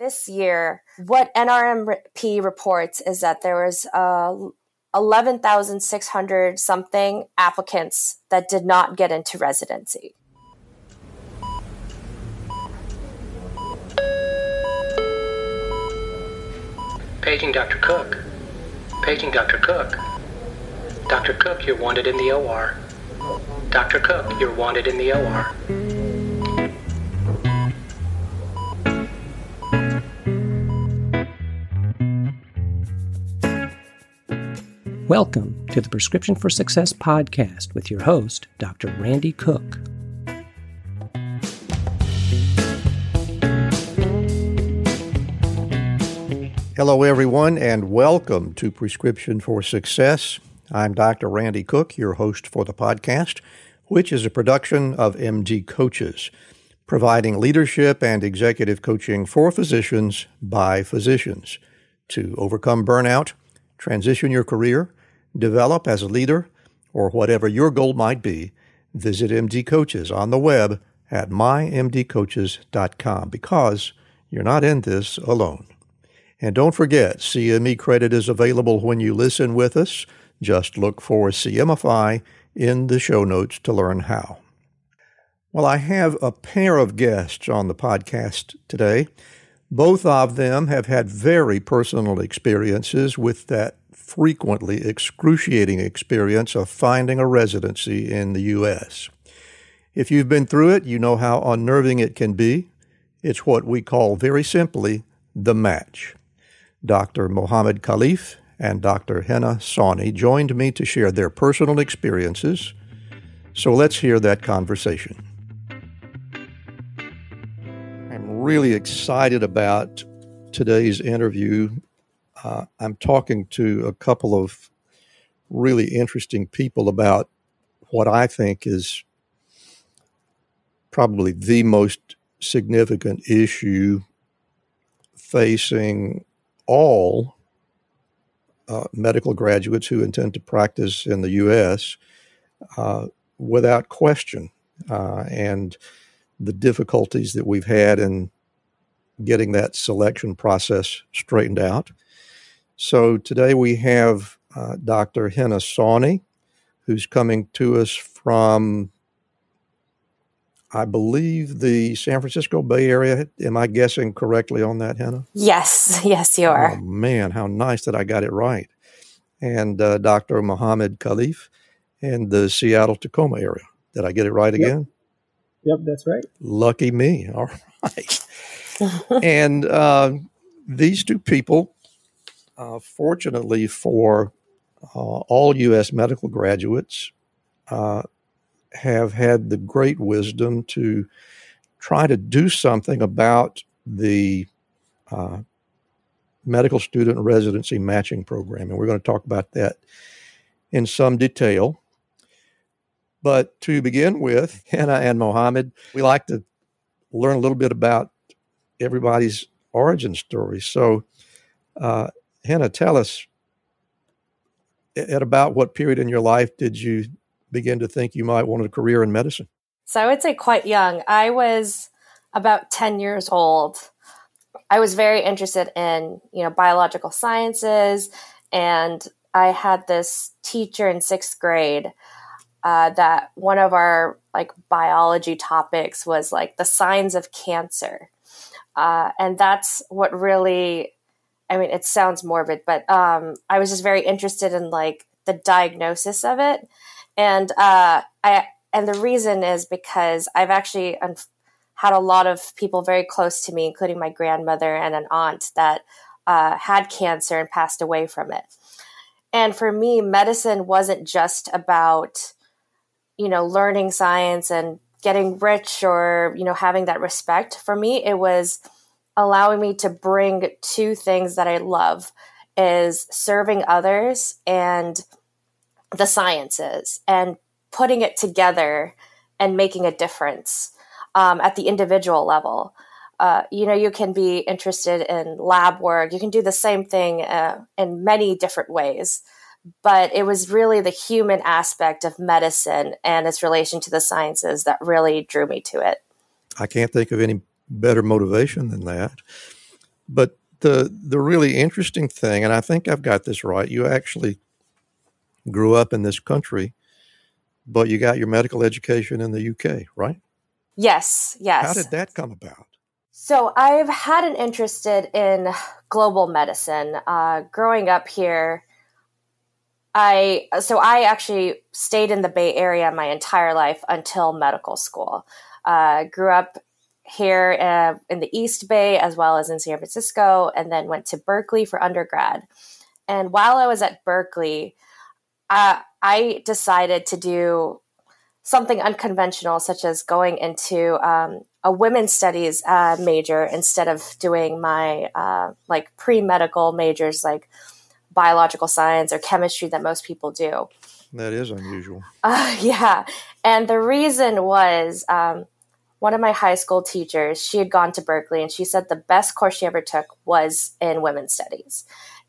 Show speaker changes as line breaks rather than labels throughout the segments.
This year, what NRMP reports is that there was 11,600 something applicants that did not get into residency.
Paging Dr. Cook. Paging Dr. Cook. Dr. Cook, you're wanted in the OR. Dr. Cook, you're wanted in the OR.
Welcome to the Prescription for Success podcast with your host, Dr. Randy Cook.
Hello, everyone, and welcome to Prescription for Success. I'm Dr. Randy Cook, your host for the podcast, which is a production of MD Coaches, providing leadership and executive coaching for physicians by physicians to overcome burnout, transition your career, develop as a leader, or whatever your goal might be. Visit MD Coaches on the web at mymdcoaches.com because you're not in this alone. And don't forget, CME credit is available when you listen with us. Just look for CMFI in the show notes to learn how. Well, I have a pair of guests on the podcast today. Both of them have had very personal experiences with that frequently excruciating experience of finding a residency in the U.S. If you've been through it, you know how unnerving it can be. It's what we call very simply the match. Dr. Mohamed Khalif and Dr. Henna Sawhney joined me to share their personal experiences. So let's hear that conversation. I'm really excited about today's interview. I'm talking to a couple of really interesting people about what I think is probably the most significant issue facing all medical graduates who intend to practice in the U.S. Without question, and the difficulties that we've had in getting that selection process straightened out. So today we have Dr. Henna Sawhney, who's coming to us from, I believe, the San Francisco Bay Area. Am I guessing correctly on that, Henna?
Yes, you are.
Oh, man, how nice that I got it right. And Dr. Mohamed Khalif in the Seattle-Tacoma area. Did I get it right again?
Yep, that's right.
Lucky me. All right. And these two people, fortunately for all U.S. medical graduates, have had the great wisdom to try to do something about the medical student residency matching program. And we're going to talk about that in some detail. But to begin with, Henna and Mohamed, we like to learn a little bit about everybody's origin story. So, Henna, tell us, at about what period in your life did you begin to think you might want a career in medicine?
So I would say quite young. I was about 10 years old. I was very interested in, biological sciences, and I had this teacher in sixth grade that one of our biology topics was the signs of cancer. And that's what really, it sounds morbid, but I was just very interested in the diagnosis of it. And the reason is because I've actually had a lot of people very close to me, including my grandmother and an aunt that had cancer and passed away from it. And for me, medicine wasn't just about, learning science and getting rich or, having that respect. For me, it was allowing me to bring two things that I love, is serving others and the sciences, and putting it together and making a difference at the individual level. You can be interested in lab work. You can do the same thing in many different ways. But it was really the human aspect of medicine and its relation to the sciences that really drew me to it.
I can't think of any better motivation than that. But the really interesting thing, and I think I've got this right, you actually grew up in this country, but you got your medical education in the UK, right?
Yes.
How did that come about?
So I've had an interest in global medicine. Growing up here, I actually stayed in the Bay Area my entire life until medical school. Grew up here in the East Bay as well as in San Francisco, and then went to Berkeley for undergrad. And while I was at Berkeley, I decided to do something unconventional, such as going into a women's studies major instead of doing my pre-medical majors like biological science or chemistry that most people do.
That is unusual.
Yeah. And the reason was one of my high school teachers, she had gone to Berkeley, and she said the best course she ever took was in women's studies.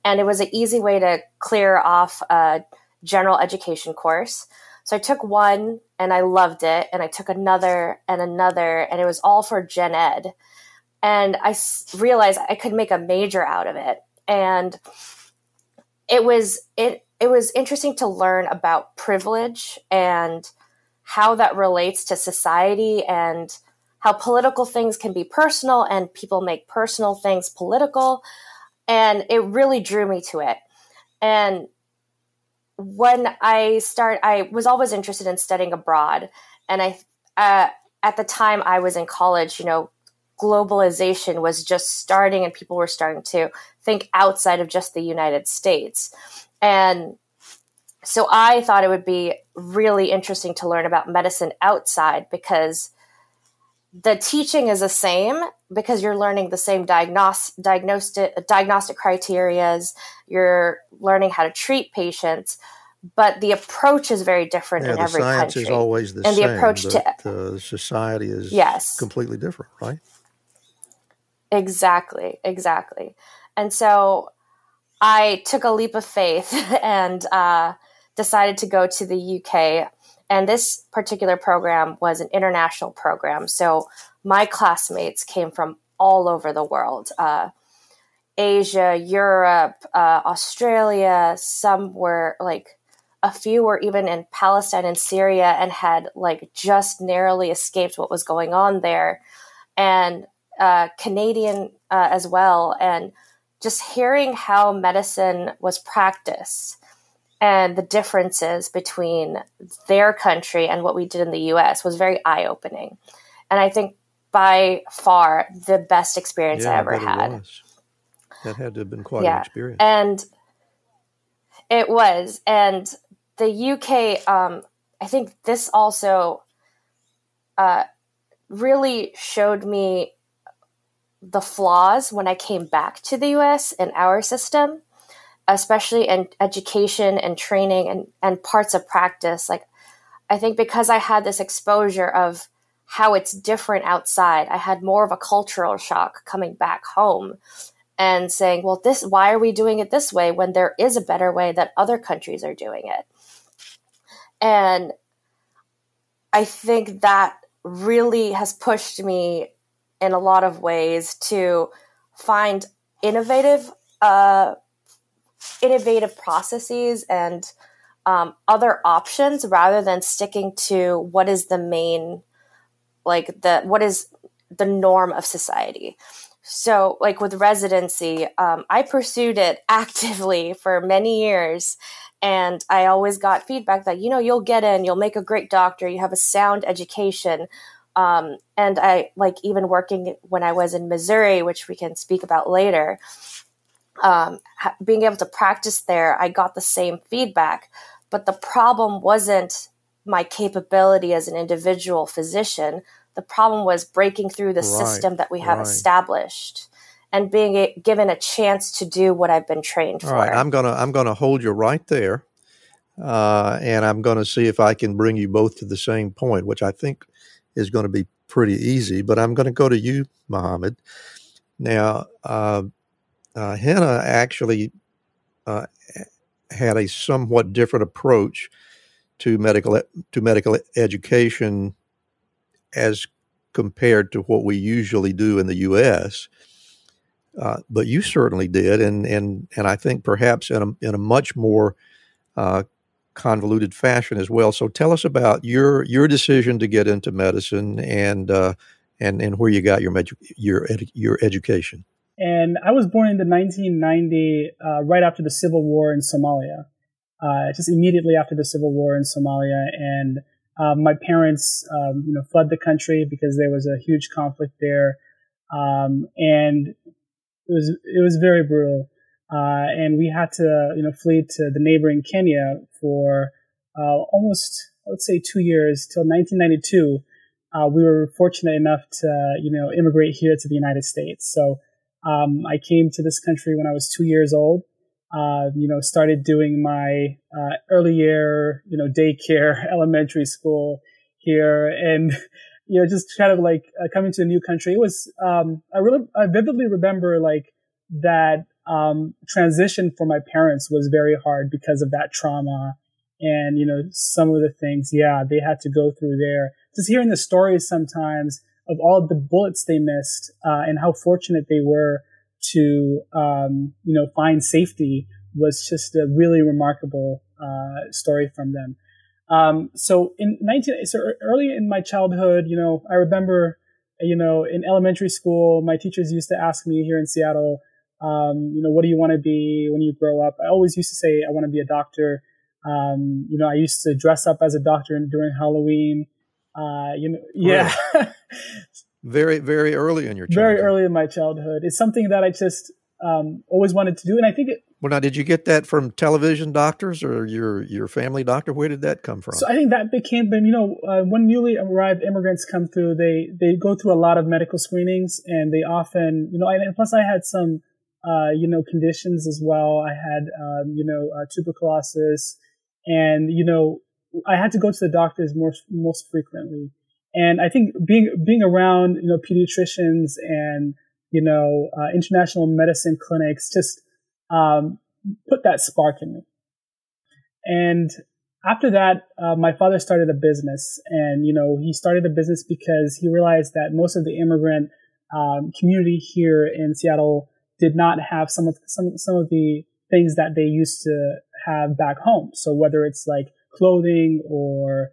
And it was an easy way to clear off a general education course. So I took one and I loved it. And I took another, and it was all for gen ed. And I realized I could make a major out of it. And it was interesting to learn about privilege and how that relates to society, and how political things can be personal and people make personal things political. And it really drew me to it. And when I was always interested in studying abroad. And at the time I was in college, globalization was just starting, and people were starting to think outside of just the United States. And so I thought it would be really interesting to learn about medicine outside, because the teaching is the same, because you're learning the same diagnostic criterias, you're learning how to treat patients, but the approach is very different in every country.
The science is always the same,
the approach
the society is completely different, right?
Exactly. And so I took a leap of faith and decided to go to the UK. And this particular program was an international program. So my classmates came from all over the world, Asia, Europe, Australia. Some were a few were even in Palestine and Syria and had just narrowly escaped what was going on there. And Canadian as well. And just hearing how medicine was practiced and the differences between their country and what we did in the U.S. was very eye-opening. And I think by far the best experience I ever had.
That had to have been quite an experience.
And it was. And the UK, I think this also really showed me the flaws when I came back to the U.S. in our system, especially in education and training and parts of practice. I think because I had this exposure of how it's different outside, I had more of a cultural shock coming back home and saying, well, why are we doing it this way when there is a better way that other countries are doing it? And I think that really has pushed me in a lot of ways to find innovative processes and other options, rather than sticking to what is the main, what is the norm of society. So with residency, I pursued it actively for many years. And I always got feedback that, you'll get in, you'll make a great doctor, you have a sound education. And I even working when I was in Missouri, which we can speak about later, being able to practice there, I got the same feedback. But the problem wasn't my capability as an individual physician. The problem was breaking through the system that we have established and being given a chance to do what I've been trained for.
All right, I'm gonna hold you right there, and I'm gonna see if I can bring you both to the same point, which I think is going to be pretty easy. But I'm going to go to you, Mohamed. Now, Henna actually had a somewhat different approach to medical education as compared to what we usually do in the U.S. but you certainly did, and I think perhaps in a much more convoluted fashion as well. So tell us about your decision to get into medicine and where you got your education.
And I was born in the 1990, right after the Civil War in Somalia, just immediately after the Civil War in Somalia. And my parents, fled the country because there was a huge conflict there, and it was very brutal. And we had to, flee to the neighboring Kenya for almost, I would say, 2 years till 1992. We were fortunate enough to, immigrate here to the United States. So I came to this country when I was 2 years old. Started doing my early year, daycare, elementary school here, and just kind of like coming to a new country. It was I vividly remember like that transition for my parents was very hard because of that trauma, and some of the things, they had to go through there. Just hearing the stories sometimes of all the bullets they missed, and how fortunate they were to, find safety was just a really remarkable, story from them. So early in my childhood, I remember, in elementary school, my teachers used to ask me here in Seattle, what do you want to be when you grow up? I always used to say, I want to be a doctor. I used to dress up as a doctor during Halloween. Yeah.
Very, very early in your childhood.
Very early in my childhood. It's something that I just always wanted to do. And I think
Well, now, did you get that from television doctors or your family doctor? Where did that come from?
So I think that became, when newly arrived immigrants come through, they go through a lot of medical screenings, and they often, and plus I had some, conditions as well. I had, tuberculosis, and, I had to go to the doctors most frequently. And I think being around, pediatricians and, international medicine clinics just, put that spark in me. And after that, my father started a business, and, he started a business because he realized that most of the immigrant, community here in Seattle did not have some of the things that they used to have back home. So whether it's like clothing or,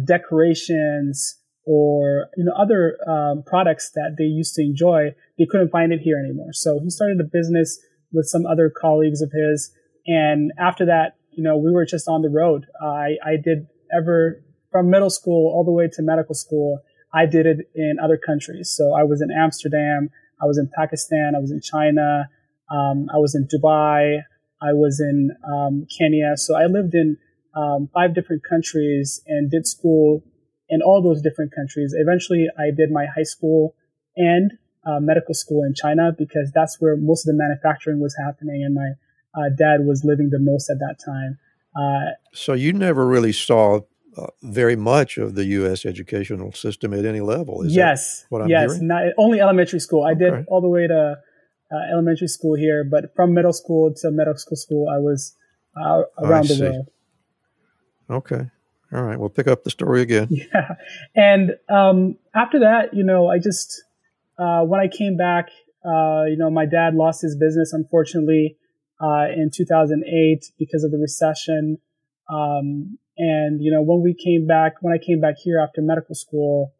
decorations, or other products that they used to enjoy, they couldn't find it here anymore. So he started a business with some other colleagues of his, and after that, we were just on the road. I did from middle school all the way to medical school. I did it in other countries. So I was in Amsterdam, I was in Pakistan, I was in China, I was in Dubai, I was in Kenya. So I lived in 5 different countries and did school in all those different countries. Eventually, I did my high school and medical school in China because that's where most of the manufacturing was happening, and my dad was living the most at that time.
So you never really saw very much of the U.S. educational system at any level. Is
yes,
that what I'm
yes,
hearing?
Only elementary school. I did all the way to elementary school here, but from middle school to medical school, I was around the world.
Okay. All right, we'll pick up the story again.
Yeah. And after that, I just, when I came back, my dad lost his business, unfortunately, in 2008 because of the recession. And, when I came back here after medical school,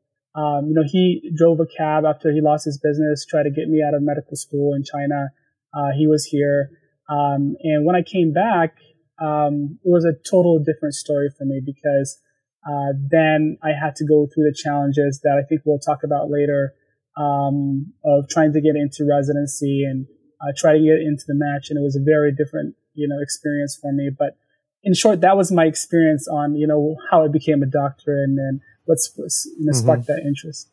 he drove a cab after he lost his business, tried to get me out of medical school in China. He was here. And when I came back, it was a total different story for me because then I had to go through the challenges that I think we'll talk about later, of trying to get into residency and try to get into the match. And it was a very different, experience for me. But in short, that was my experience on, how I became a doctor and then what's sparked that interest.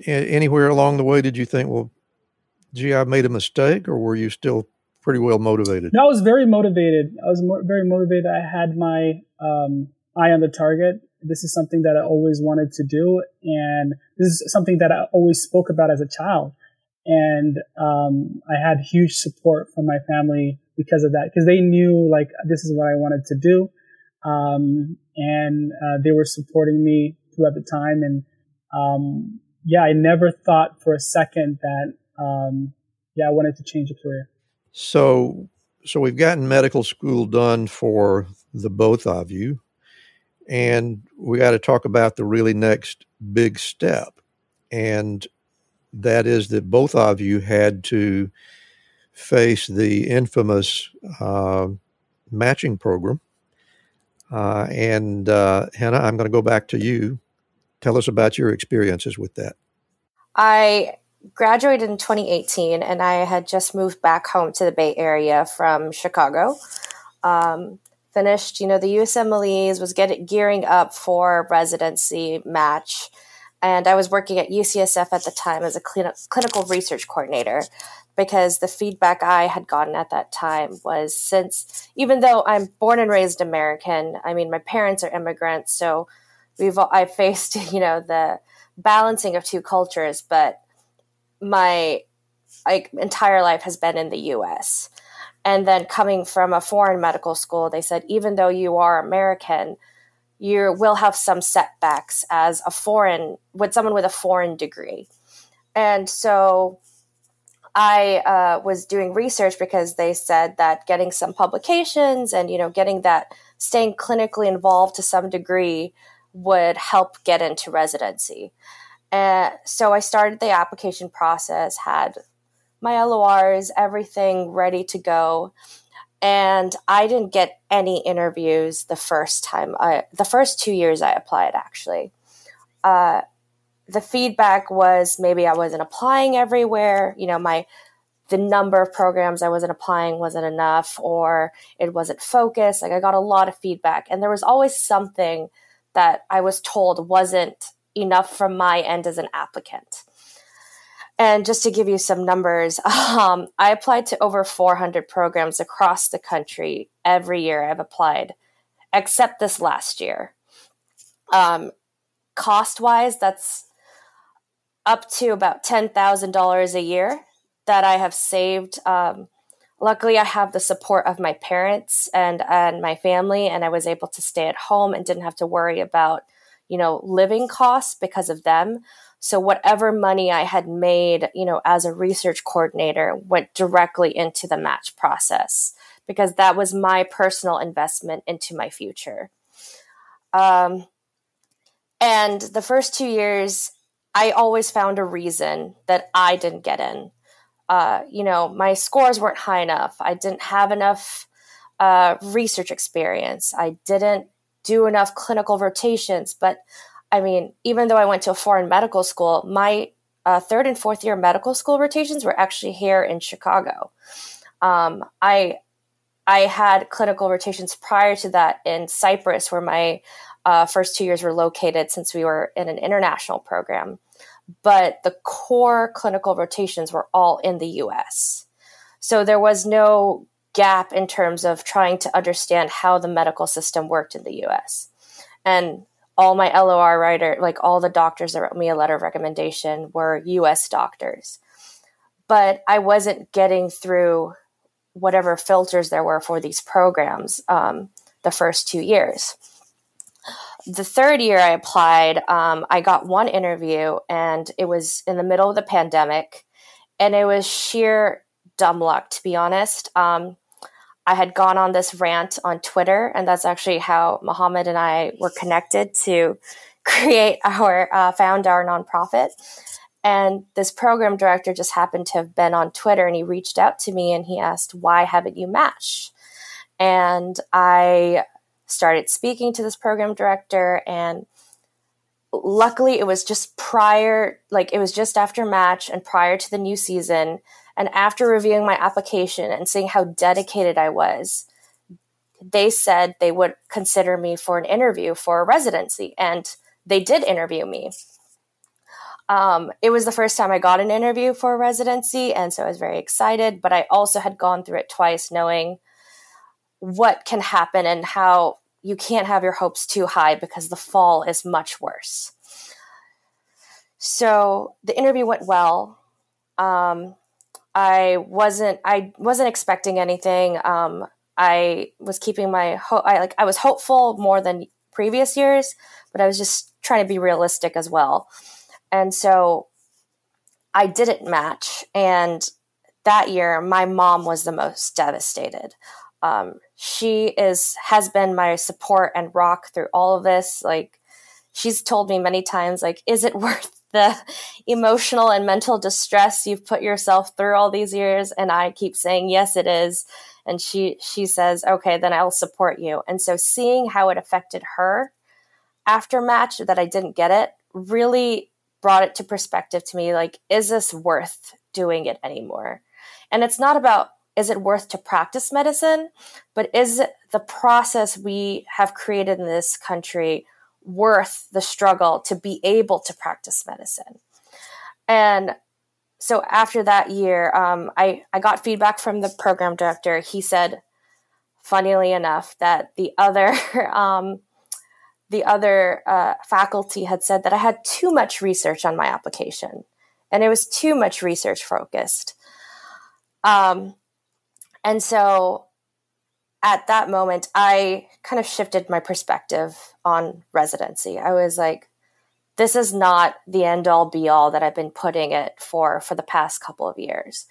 Anywhere along the way, did you think, well, gee, I made a mistake, or were you still pretty well motivated?
No, I was very motivated. Very motivated. I had my eye on the target. This is something that I always wanted to do, and this is something that I always spoke about as a child. And I had huge support from my family because of that, because they knew like this is what I wanted to do, and they were supporting me throughout the time. And I never thought for a second that I wanted to change a career.
So we've gotten medical school done for the both of you, and we got to talk about the really next big step. And that is that both of you had to face the infamous matching program. Henna, I'm going to go back to you. Tell us about your experiences with that.
I graduated in 2018, and I had just moved back home to the Bay Area from Chicago. Finished, the USMLEs, was gearing up for residency match. And I was working at UCSF at the time as a clinical research coordinator, because the feedback I had gotten at that time was, even though I'm born and raised American, I mean, my parents are immigrants, so I faced, the balancing of two cultures, but my entire life has been in the U.S. And then coming from a foreign medical school, they said, even though you are American, you will have some setbacks as someone with a foreign degree. And so I was doing research because they said that getting some publications and, staying clinically involved to some degree would help get into residency. So I started the application process, had my LORs, everything ready to go. And I didn't get any interviews the first 2 years I applied, actually. The feedback was maybe I wasn't applying everywhere. The number of programs I wasn't applying wasn't enough, or it wasn't focused. I got a lot of feedback, and there was always something that I was told wasn't enough from my end as an applicant. And just to give you some numbers, I applied to over 400 programs across the country every year I've applied, except this last year. Cost-wise, that's up to about $10,000 a year that I have saved. Luckily, I have the support of my parents and my family, and I was able to stay at home and didn't have to worry about, living costs because of them. So whatever money I had made, as a research coordinator went directly into the match process, because that was my personal investment into my future. And the first 2 years, I always found a reason that I didn't get in. My scores weren't high enough. I didn't have enough research experience. I didn't do enough clinical rotations. But I mean, even though I went to a foreign medical school, my third and fourth year medical school rotations were actually here in Chicago. I had clinical rotations prior to that in Cyprus, where my first 2 years were located, since we were in an international program. But the core clinical rotations were all in the U.S. So there was no gap in terms of trying to understand how the medical system worked in the U.S. And all my LOR all the doctors that wrote me a letter of recommendation were U.S. doctors. But I wasn't getting through whatever filters there were for these programs the first 2 years. The third year I applied, I got one interview, and it was in the middle of the pandemic, and it was sheer dumb luck, to be honest. I had gone on this rant on Twitter, and that's actually how Mohamed and I were connected to found our nonprofit. And this program director just happened to have been on Twitter, and he reached out to me and he asked, "Why haven't you matched?" And I started speaking to this program director, and luckily it was just after match and prior to the new season. And after reviewing my application and seeing how dedicated I was, they said they would consider me for an interview for a residency. And they did interview me. It was the first time I got an interview for a residency, and so I was very excited. But I also had gone through it twice, knowing what can happen and how you can't have your hopes too high, because the fall is much worse. So the interview went well. I wasn't expecting anything. I was keeping my hope. I was hopeful more than previous years, but I was just trying to be realistic as well. And so I didn't match. And that year, my mom was the most devastated. She has been my support and rock through all of this. Like, she's told me many times, like, is it worth the emotional and mental distress you've put yourself through all these years? And I keep saying, yes, it is. And she says, okay, then I'll support you. And so seeing how it affected her after match, that I didn't get it, really brought it to perspective to me. Like, is this worth doing it anymore? And it's not about, is it worth to practice medicine, but is it the process we have created in this country worth the struggle to be able to practice medicine? And so after that year, I got feedback from the program director. He said, funnily enough, that the other faculty had said that I had too much research on my application, and it was too much research focused. And so at that moment, I kind of shifted my perspective on residency. I was like, this is not the end all be all that I've been putting it for the past couple of years.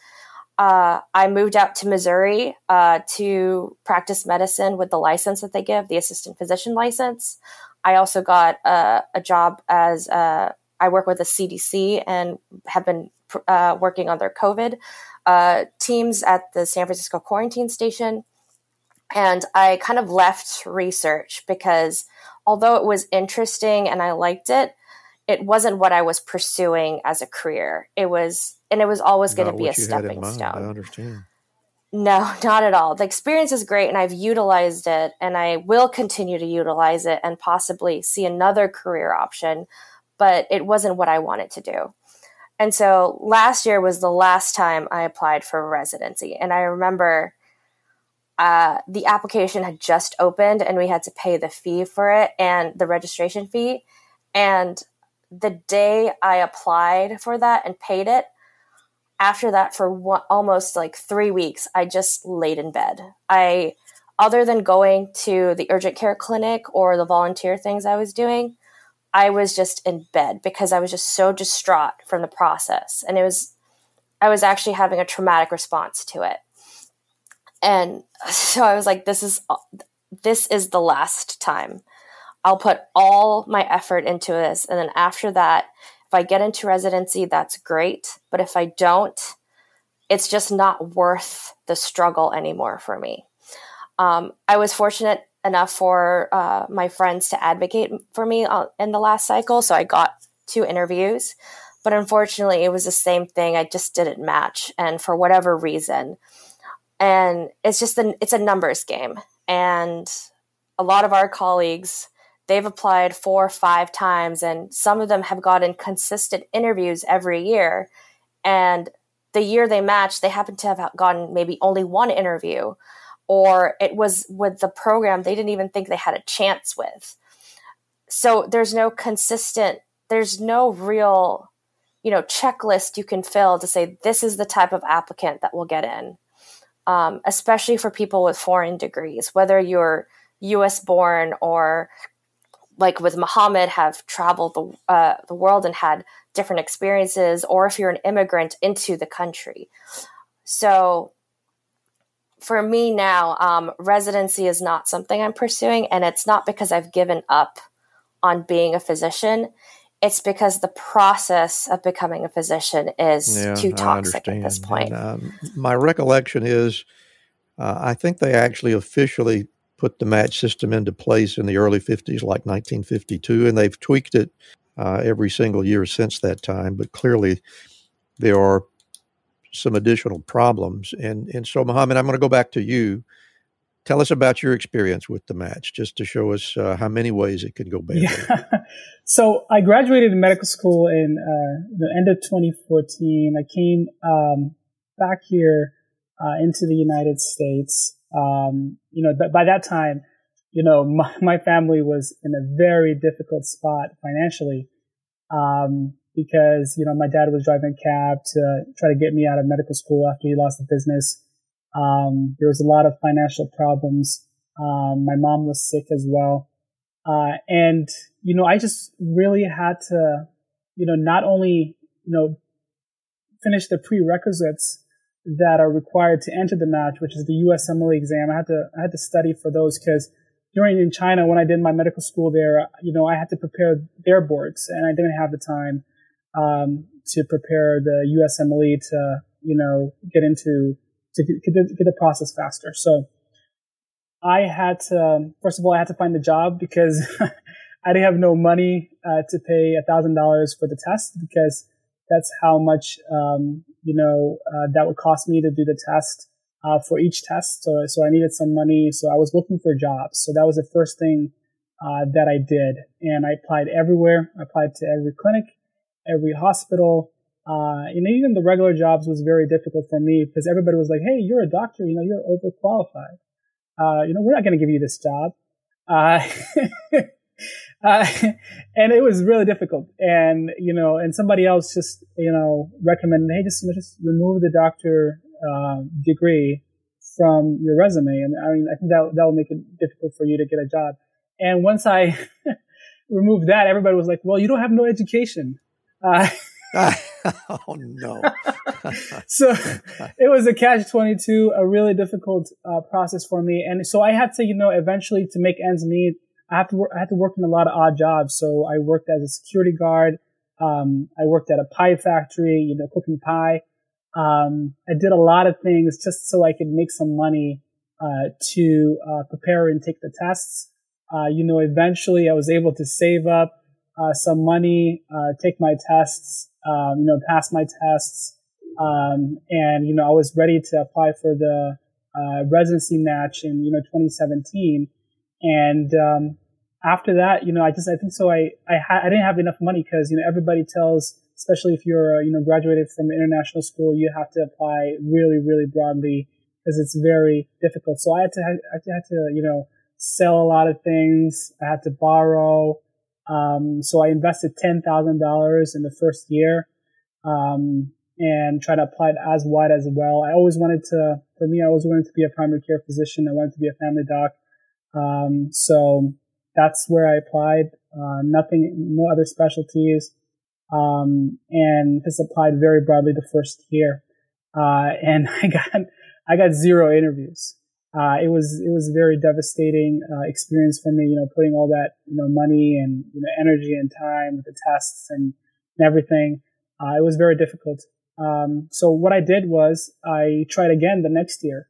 I moved out to Missouri to practice medicine with the license that they give, the assistant physician license. I also got a job as I work with the CDC and have been working on their COVID teams at the San Francisco quarantine station. And I kind of left research because although it was interesting and I liked it, it wasn't what I was pursuing as a career. It was always going to be a stepping stone.
I understand.
No, not at all. The experience is great, and I've utilized it, and I will continue to utilize it and possibly see another career option, but it wasn't what I wanted to do. And so last year was the last time I applied for residency. And I remember the application had just opened and we had to pay the fee for it and the registration fee. And the day I applied for that and paid it, after that for almost like 3 weeks, I just laid in bed. Other than going to the urgent care clinic or the volunteer things I was doing, I was just in bed because I was just so distraught from the process. And I was actually having a traumatic response to it. And so I was like, this is the last time. I'll put all my effort into this. And then after that, if I get into residency, that's great. But if I don't, it's just not worth the struggle anymore for me. I was fortunate enough for my friends to advocate for me in the last cycle. So I got 2 interviews, but unfortunately it was the same thing. I just didn't match. And for whatever reason, and it's a numbers game. And a lot of our colleagues, they've applied 4 or 5 times, and some of them have gotten consistent interviews every year. And the year they matched, they happen to have gotten maybe only 1 interview, or it was with the program they didn't even think they had a chance with. So there's no real, checklist you can fill to say, this is the type of applicant that will get in, especially for people with foreign degrees, whether you're U.S. born or like with Mohamed have traveled the world and had different experiences, or if you're an immigrant into the country. So for me now, residency is not something I'm pursuing, and it's not because I've given up on being a physician. It's because the process of becoming a physician is too toxic at this point.
And, my recollection is, I think they actually officially put the match system into place in the early 50s, like 1952, and they've tweaked it every single year since that time. But clearly there are some additional problems. And so, Mohamed, I'm going to go back to you. Tell us about your experience with the match, just to show us how many ways it could go badly.
Yeah. So I graduated in medical school in the end of 2014. I came back here into the United States. By that time, my family was in a very difficult spot financially, because, my dad was driving a cab to try to get me out of medical school after he lost the business. There was a lot of financial problems. My mom was sick as well. And I just really had to, not only, finish the prerequisites that are required to enter the match, which is the USMLE exam. I had to study for those because in China, when I did my medical school there, I had to prepare their boards, and I didn't have the time to prepare the USMLE to get the process faster. So I had to, first of all, I had to find a job because I didn't have no money to pay $1,000 for the test, because that's how much that would cost me to do the test for each test. So I needed some money. So I was looking for jobs. So that was the first thing that I did, and I applied everywhere. I applied to every clinic, every hospital. Even the regular jobs was very difficult for me because everybody was like, "Hey, you're a doctor. You're overqualified. We're not going to give you this job." And it was really difficult. And, and somebody else just, recommended, hey, just remove the doctor, degree from your resume. And I think that will make it difficult for you to get a job. And once I removed that, everybody was like, well, you don't have no education.
Oh, no.
So it was a catch-22, a really difficult process for me. And so I had to, eventually, to make ends meet, I had to work in a lot of odd jobs. So I worked as a security guard. I worked at a pie factory, cooking pie. I did a lot of things just so I could make some money, to, prepare and take the tests. Eventually I was able to save up, some money, take my tests, pass my tests. And, I was ready to apply for the, residency match in, 2017. And, after that, I think so. I didn't have enough money because, everybody tells, especially if you're, graduated from international school, you have to apply really, really broadly because it's very difficult. So I had to, sell a lot of things. I had to borrow. So I invested $10,000 in the first year, and try to apply it as wide as well. I always wanted to be a primary care physician. I wanted to be a family doc. So that's where I applied, no other specialties, and just applied very broadly the first year. And I got 0 interviews. It was very devastating, experience for me, putting all that, money and, energy and time with the tests and everything. It was very difficult. So what I did was I tried again the next year.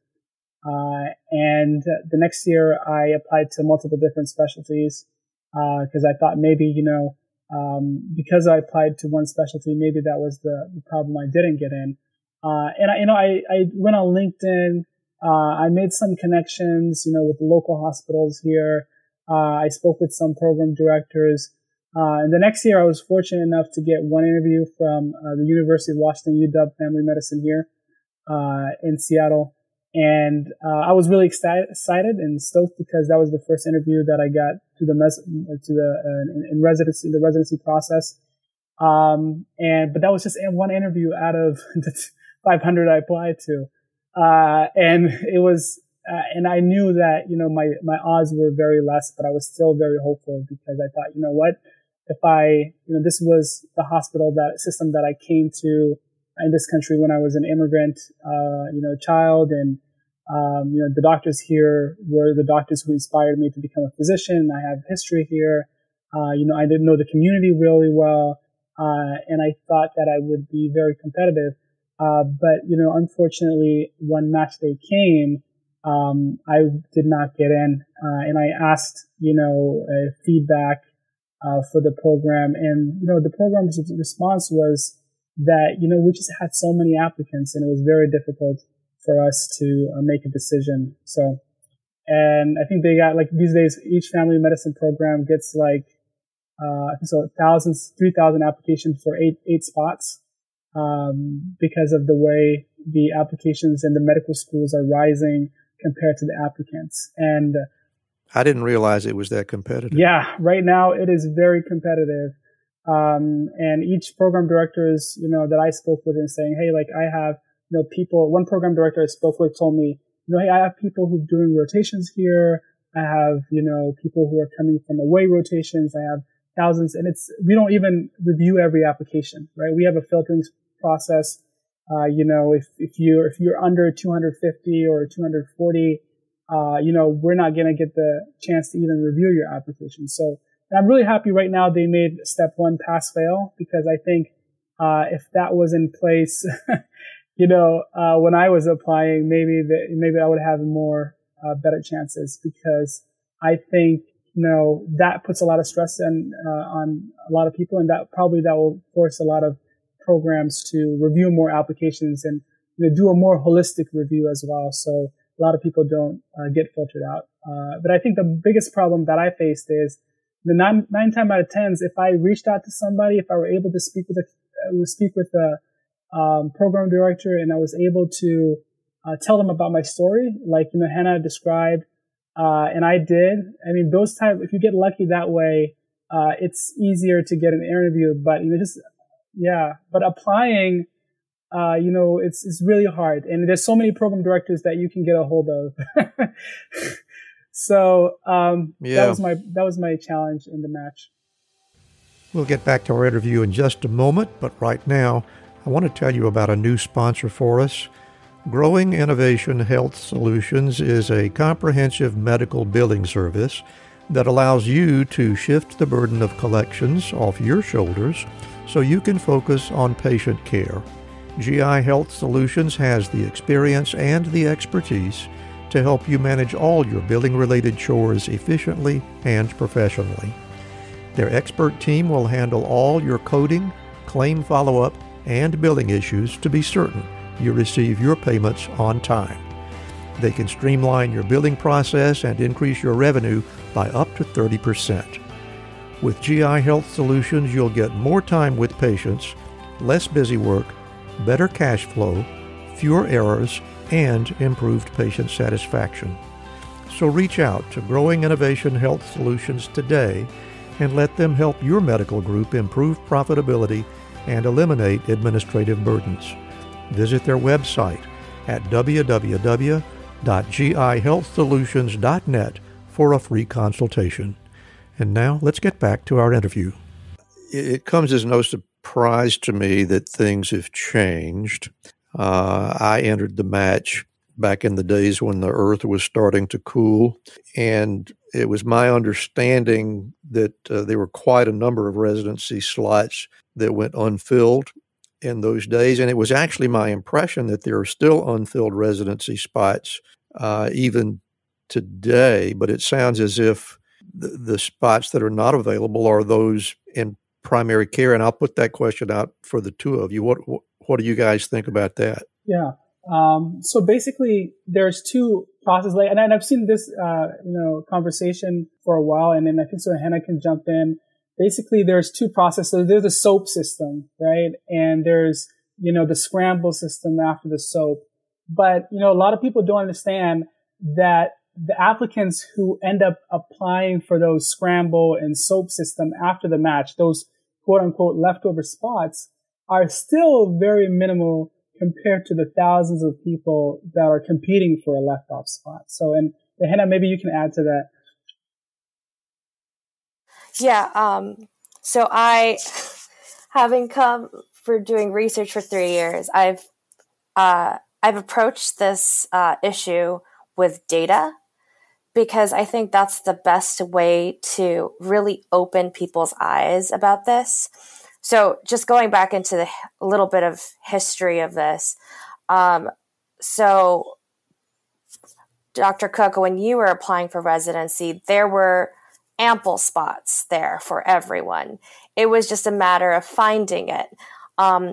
And the next year I applied to multiple different specialties, because I thought maybe, because I applied to one specialty, maybe that was the problem I didn't get in. And I went on LinkedIn. I made some connections, with the local hospitals here. I spoke with some program directors. And the next year I was fortunate enough to get one interview from, the University of Washington, UW Family Medicine here, in Seattle. And, I was really excited and stoked because that was the first interview that I got to in the residency process. But that was just one interview out of the 500 I applied to. And it was, and I knew that, my odds were very less, but I was still very hopeful because I thought, what, if this was the system that I came to in this country when I was an immigrant, child, and, the doctors here were the doctors who inspired me to become a physician. I have history here. I didn't know the community really well. And I thought that I would be very competitive. But, unfortunately, when match day came, I did not get in. And I asked, feedback, for the program. And, the program's response was that, we just had so many applicants and it was very difficult for us to make a decision. So, and I think they got these days, each family medicine program gets 3,000 applications for eight spots. Because of the way the applications in the medical schools are rising compared to the applicants. And
I didn't realize it was that competitive.
Yeah, right now it is very competitive. And each program directors, that I spoke with and saying, hey, I have, people, one program director I spoke with told me, hey, I have people who are doing rotations here. I have, people who are coming from away rotations. I have thousands, and we don't even review every application, right? We have a filtering process. If you're under 250 or 240, we're not going to get the chance to even review your application. So I'm really happy right now they made step one pass fail, because I think if that was in place, when I was applying, maybe I would have more better chances, because I think that puts a lot of stress on a lot of people, and that will force a lot of programs to review more applications and do a more holistic review as well. So a lot of people don't get filtered out. But I think the biggest problem that I faced is the nine times out of 10, if I reached out to somebody, if I were able to speak with a program director, and I was able to tell them about my story, like Henna described, and I did. I mean, if you get lucky that way, it's easier to get an interview. But but applying, it's really hard, and there's so many program directors that you can get a hold of. So that was my challenge in the match.
We'll get back to our interview in just a moment, but right now I want to tell you about a new sponsor for us. Growing Innovation Health Solutions is a comprehensive medical billing service that allows you to shift the burden of collections off your shoulders so you can focus on patient care. GI Health Solutions has the experience and the expertise to help you manage all your billing-related chores efficiently and professionally. Their expert team will handle all your coding, claim follow-up, and billing issues to be certain you receive your payments on time. They can streamline your billing process and increase your revenue by up to 30%. With GI Health Solutions, you'll get more time with patients, less busy work, better cash flow, fewer errors, and improved patient satisfaction. So reach out to Growing Innovation Health Solutions today and let them help your medical group improve profitability and eliminate administrative burdens. Visit their website at www.gihealthsolutions.net for a free consultation. And now let's get back to our interview. It comes as no surprise to me that things have changed. I entered the match back in the days when the earth was starting to cool, and it was my understanding that there were quite a number of residency slots that went unfilled in those days, and it was actually my impression that there are still unfilled residency spots even today, but it sounds as if the spots that are not available are those in primary care, and I'll put that question out for the two of you. What do you guys think about that?
Yeah. So basically, there's two processes, and I've seen this, conversation for a while, and then I think so Henna can jump in. Basically, there's two processes. There's the SOAP system, right? And there's, the scramble system after the SOAP. But, a lot of people don't understand that the applicants who end up applying for those scramble and SOAP system after the match, those quote unquote leftover spots, are still very minimal compared to the thousands of people that are competing for a left-off spot. So, and Henna, maybe you can add to that.
Yeah. So having come for doing research for 3 years, I've approached this issue with data, because I think that's the best way to really open people's eyes about this. So just going back into a little bit of history of this. So Dr. Cook, when you were applying for residency, there were ample spots there for everyone. It was just a matter of finding it.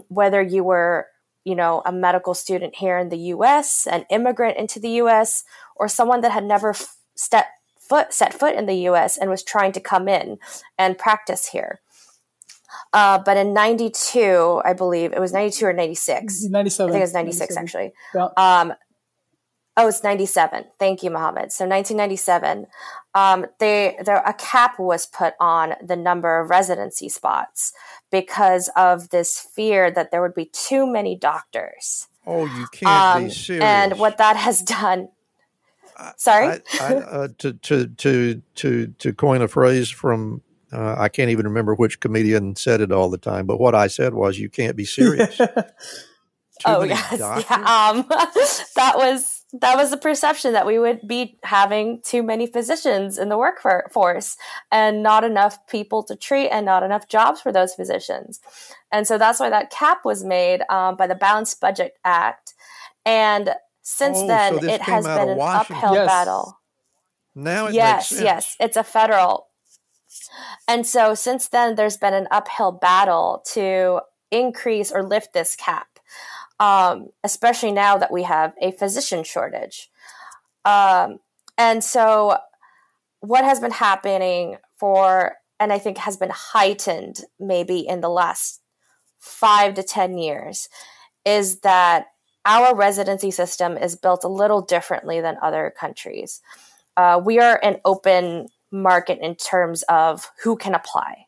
Whether you were, a medical student here in the U.S., an immigrant into the U.S., or someone that had never set foot in the U.S. and was trying to come in and practice here. But in 92, I believe, it was 92 or 96.
97.
I think it was 96, actually.
Yeah.
It's 97. Thank you, Mohamed. So 1997, a cap was put on the number of residency spots because of this fear that there would be too many doctors.
Oh, you can't be serious.
And what that has done. Sorry?
To coin a phrase from, I can't even remember which comedian said it all the time, but what I said was, you can't be serious.
Oh, yes. Yeah. That was the perception, that we would be having too many physicians in the workforce and not enough people to treat and not enough jobs for those physicians. And so that's why that cap was made by the Balanced Budget Act. And since then, it has been an uphill battle.
Now it makes sense.
Yes, it's a federal. And so since then, there's been an uphill battle to increase or lift this cap. Especially now that we have a physician shortage. And so what has been happening and I think has been heightened maybe in the last 5 to 10 years, is that our residency system is built a little differently than other countries. We are an open market in terms of who can apply.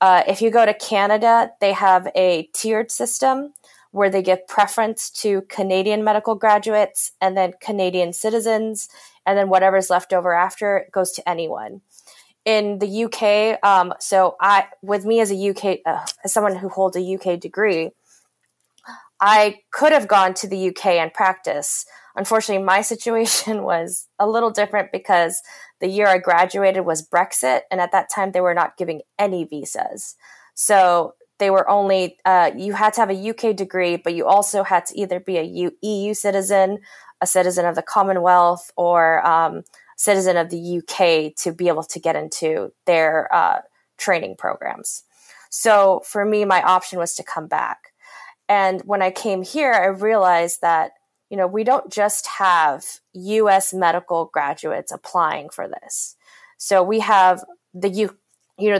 If you go to Canada, they have a tiered system where they give preference to Canadian medical graduates and then Canadian citizens, and then whatever's left over after goes to anyone. In the UK, with me as as someone who holds a UK degree, I could have gone to the UK and practice. Unfortunately, my situation was a little different because the year I graduated was Brexit, and at that time they were not giving any visas. So they were only, you had to have a UK degree, but you also had to either be a EU citizen, a citizen of the Commonwealth, or citizen of the UK to be able to get into their training programs. So for me, my option was to come back. And when I came here, I realized that, we don't just have US medical graduates applying for this. So we have the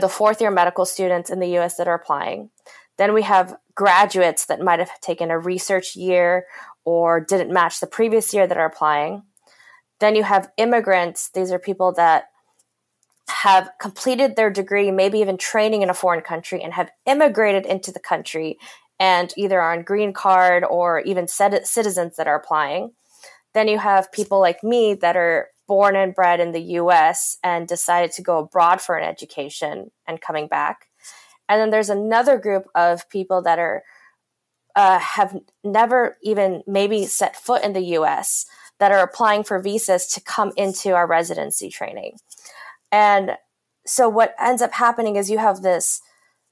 fourth year medical students in the US that are applying. Then we have graduates that might have taken a research year or didn't match the previous year that are applying. Then you have immigrants. These are people that have completed their degree, maybe even training in a foreign country, and have immigrated into the country and either are on green card or even citizens that are applying. Then you have people like me that are born and bred in the US and decided to go abroad for an education and coming back. And then there's another group of people that have never even maybe set foot in the US that are applying for visas to come into our residency training. And so what ends up happening is you have this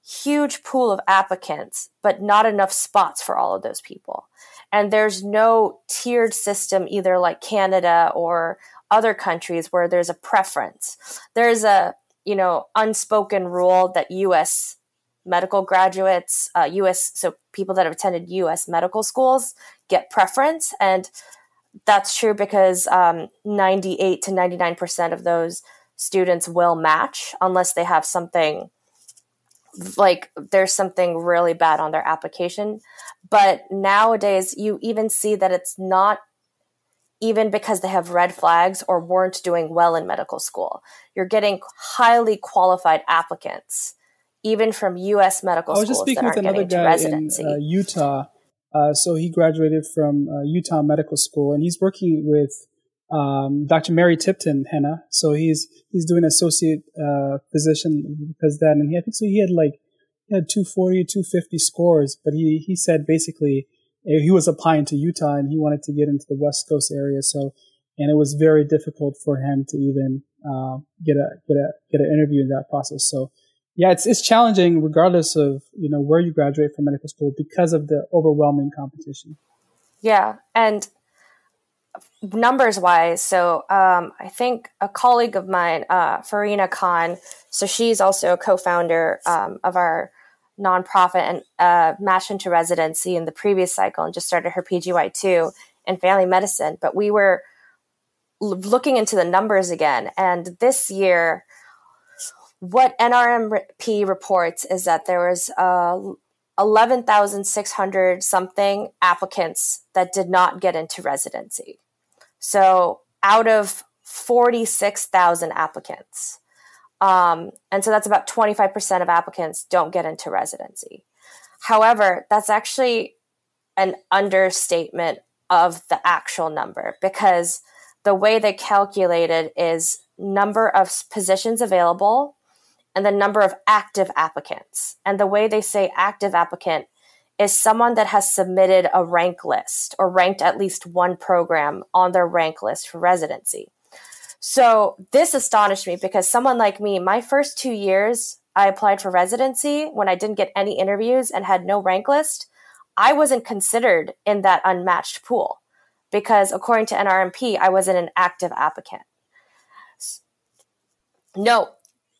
huge pool of applicants, but not enough spots for all of those people. And there's no tiered system either like Canada or other countries where there's a preference. There's a, unspoken rule that U.S. medical graduates, so people that have attended U.S. medical schools get preference. And that's true because 98 to 99% of those students will match unless they have something like there's something really bad on their application. But nowadays you even see that it's not even because they have red flags or weren't doing well in medical school. You're getting highly qualified applicants, even from U.S. medical schools.
I was just speaking with another guy in Utah. So he graduated from Utah Medical School, and he's working with Dr. Mary Tipton, Henna. So he's doing associate physician because then, and I think so he had 240, 250 scores, but he said basically he was applying to Utah and he wanted to get into the West Coast area. So, and it was very difficult for him to even get an interview in that process. So, yeah, it's challenging regardless of where you graduate from medical school because of the overwhelming competition.
Yeah, and numbers wise, so I think a colleague of mine, Farina Khan, so she's also a co-founder of our nonprofit and matched into residency in the previous cycle and just started her PGY2 in family medicine. But we were looking into the numbers again, and this year, what NRMP reports is that there was 11,600 something applicants that did not get into residency. So out of 46,000 applicants. And so that's about 25% of applicants don't get into residency. However, that's actually an understatement of the actual number because the way they calculated is number of positions available and the number of active applicants. And the way they say active applicant is someone that has submitted a rank list or ranked at least one program on their rank list for residency. So this astonished me because someone like me, my first 2 years, I applied for residency when I didn't get any interviews and had no rank list. I wasn't considered in that unmatched pool because according to NRMP, I wasn't an active applicant. No,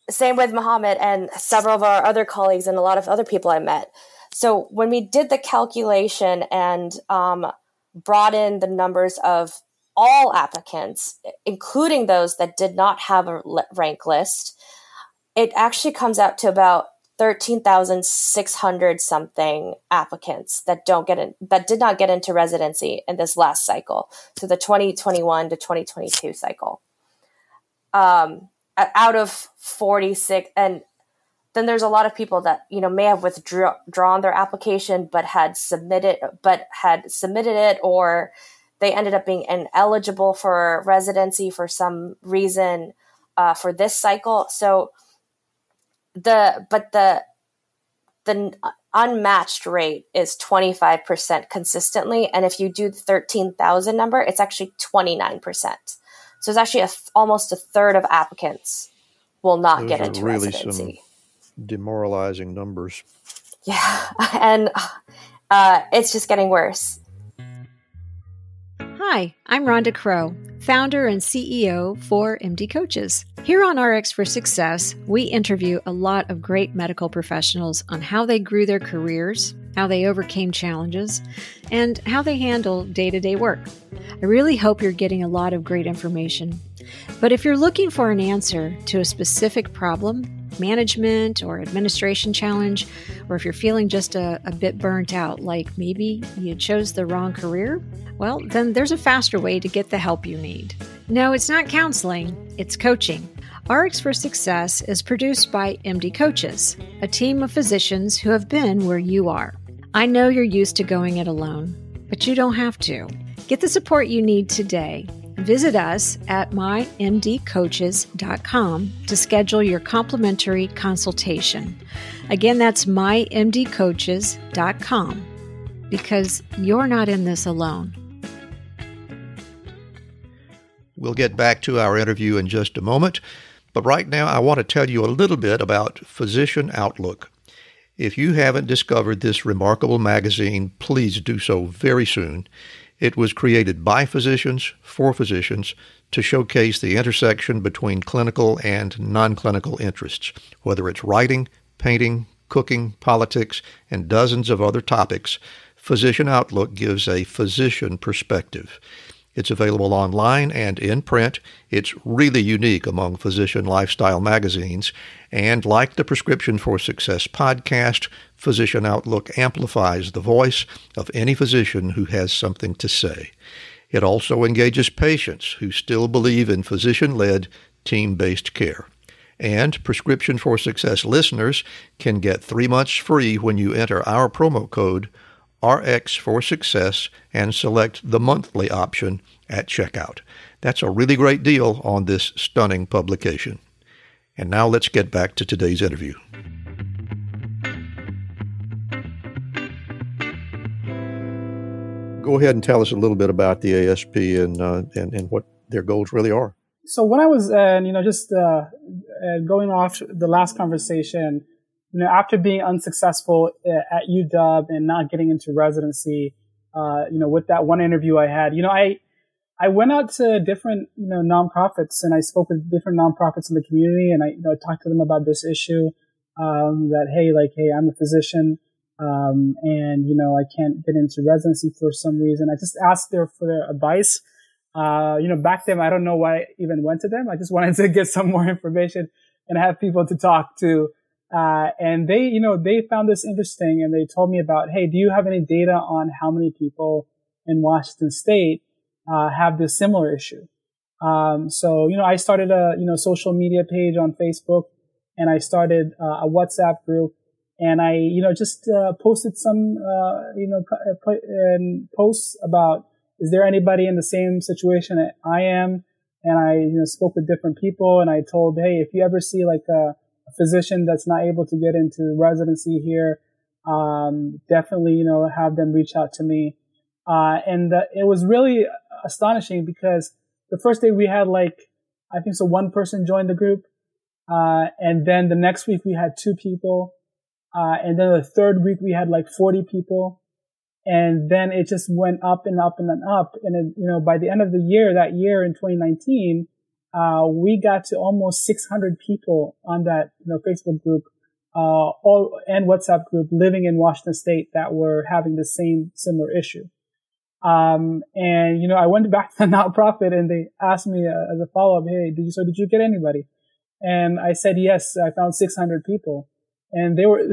same with Mohamed and several of our other colleagues and a lot of other people I met. So when we did the calculation and brought in the numbers of all applicants, including those that did not have a rank list, it actually comes out to about 13,600 something applicants that did not get into residency in this last cycle. So the 2021 to 2022 cycle. Out of 46, and then there's a lot of people that, may have withdrawn their application, but had submitted it, or they ended up being ineligible for residency for some reason for this cycle. So the unmatched rate is 25% consistently. And if you do the 13,000 number, it's actually 29%. So it's actually almost a third of applicants will not get into
really
residency.
Some demoralizing numbers.
Yeah. And it's just getting worse.
Hi, I'm Rhonda Crow, founder and CEO for MD Coaches. Here on RX for Success, we interview a lot of great medical professionals on how they grew their careers, how they overcame challenges, and how they handle day-to-day work. I really hope you're getting a lot of great information. But if you're looking for an answer to a specific problem, management or administration challenge, or if you're feeling just a bit burnt out, like maybe you chose the wrong career, well, then there's a faster way to get the help you need. No, it's not counseling, it's coaching. RX for Success is produced by MD Coaches, a team of physicians who have been where you are. I know you're used to going it alone, but you don't have to. Get the support you need today. Visit us at mymdcoaches.com to schedule your complimentary consultation. Again, that's mymdcoaches.com, because you're not in this alone.
We'll get back to our interview in just a moment, but right now I want to tell you a little bit about Physician Outlook. If you haven't discovered this remarkable magazine, please do so very soon. It was created by physicians, for physicians, to showcase the intersection between clinical and non-clinical interests, whether it's writing, painting, cooking, politics, and dozens of other topics. Physician Outlook gives a physician perspective. It's available online and in print. It's really unique among physician lifestyle magazines. And like the Prescription for Success podcast, Physician Outlook amplifies the voice of any physician who has something to say. It also engages patients who still believe in physician-led, team-based care. And Prescription for Success listeners can get 3 months free when you enter our promo code RX for Success and select the monthly option at checkout. That's a really great deal on this stunning publication. And now let's get back to today's interview. Go ahead and tell us a little bit about the ASP and what their goals really are.
So when I was, going off the last conversation, after being unsuccessful at UW and not getting into residency, with that one interview I had, I went out to different, nonprofits, and I spoke with different nonprofits in the community, and I talked to them about this issue, that, hey, I'm a physician, and, I can't get into residency for some reason. I just asked for their advice. Back then, I don't know why I even went to them. I just wanted to get some more information and have people to talk to. And they found this interesting, and they told me about, hey, do you have any data on how many people in Washington State have this similar issue? So I started a social media page on Facebook, and I started a WhatsApp group, and I just posted some posts about, is there anybody in the same situation that I am? And I spoke with different people, and I told, hey, if you ever see a physician that's not able to get into residency here, definitely, have them reach out to me. It was really astonishing because the first day we had one person joined the group. And then the next week we had 2 people. And then the third week we had 40 people. And then it just went up and up and then up. And by the end of the year, that year in 2019, we got to almost 600 people on that, Facebook group, and WhatsApp group living in Washington State that were having the similar issue. I went back to the nonprofit and they asked me as a follow-up, hey, did you get anybody? And I said, yes, I found 600 people. And they were,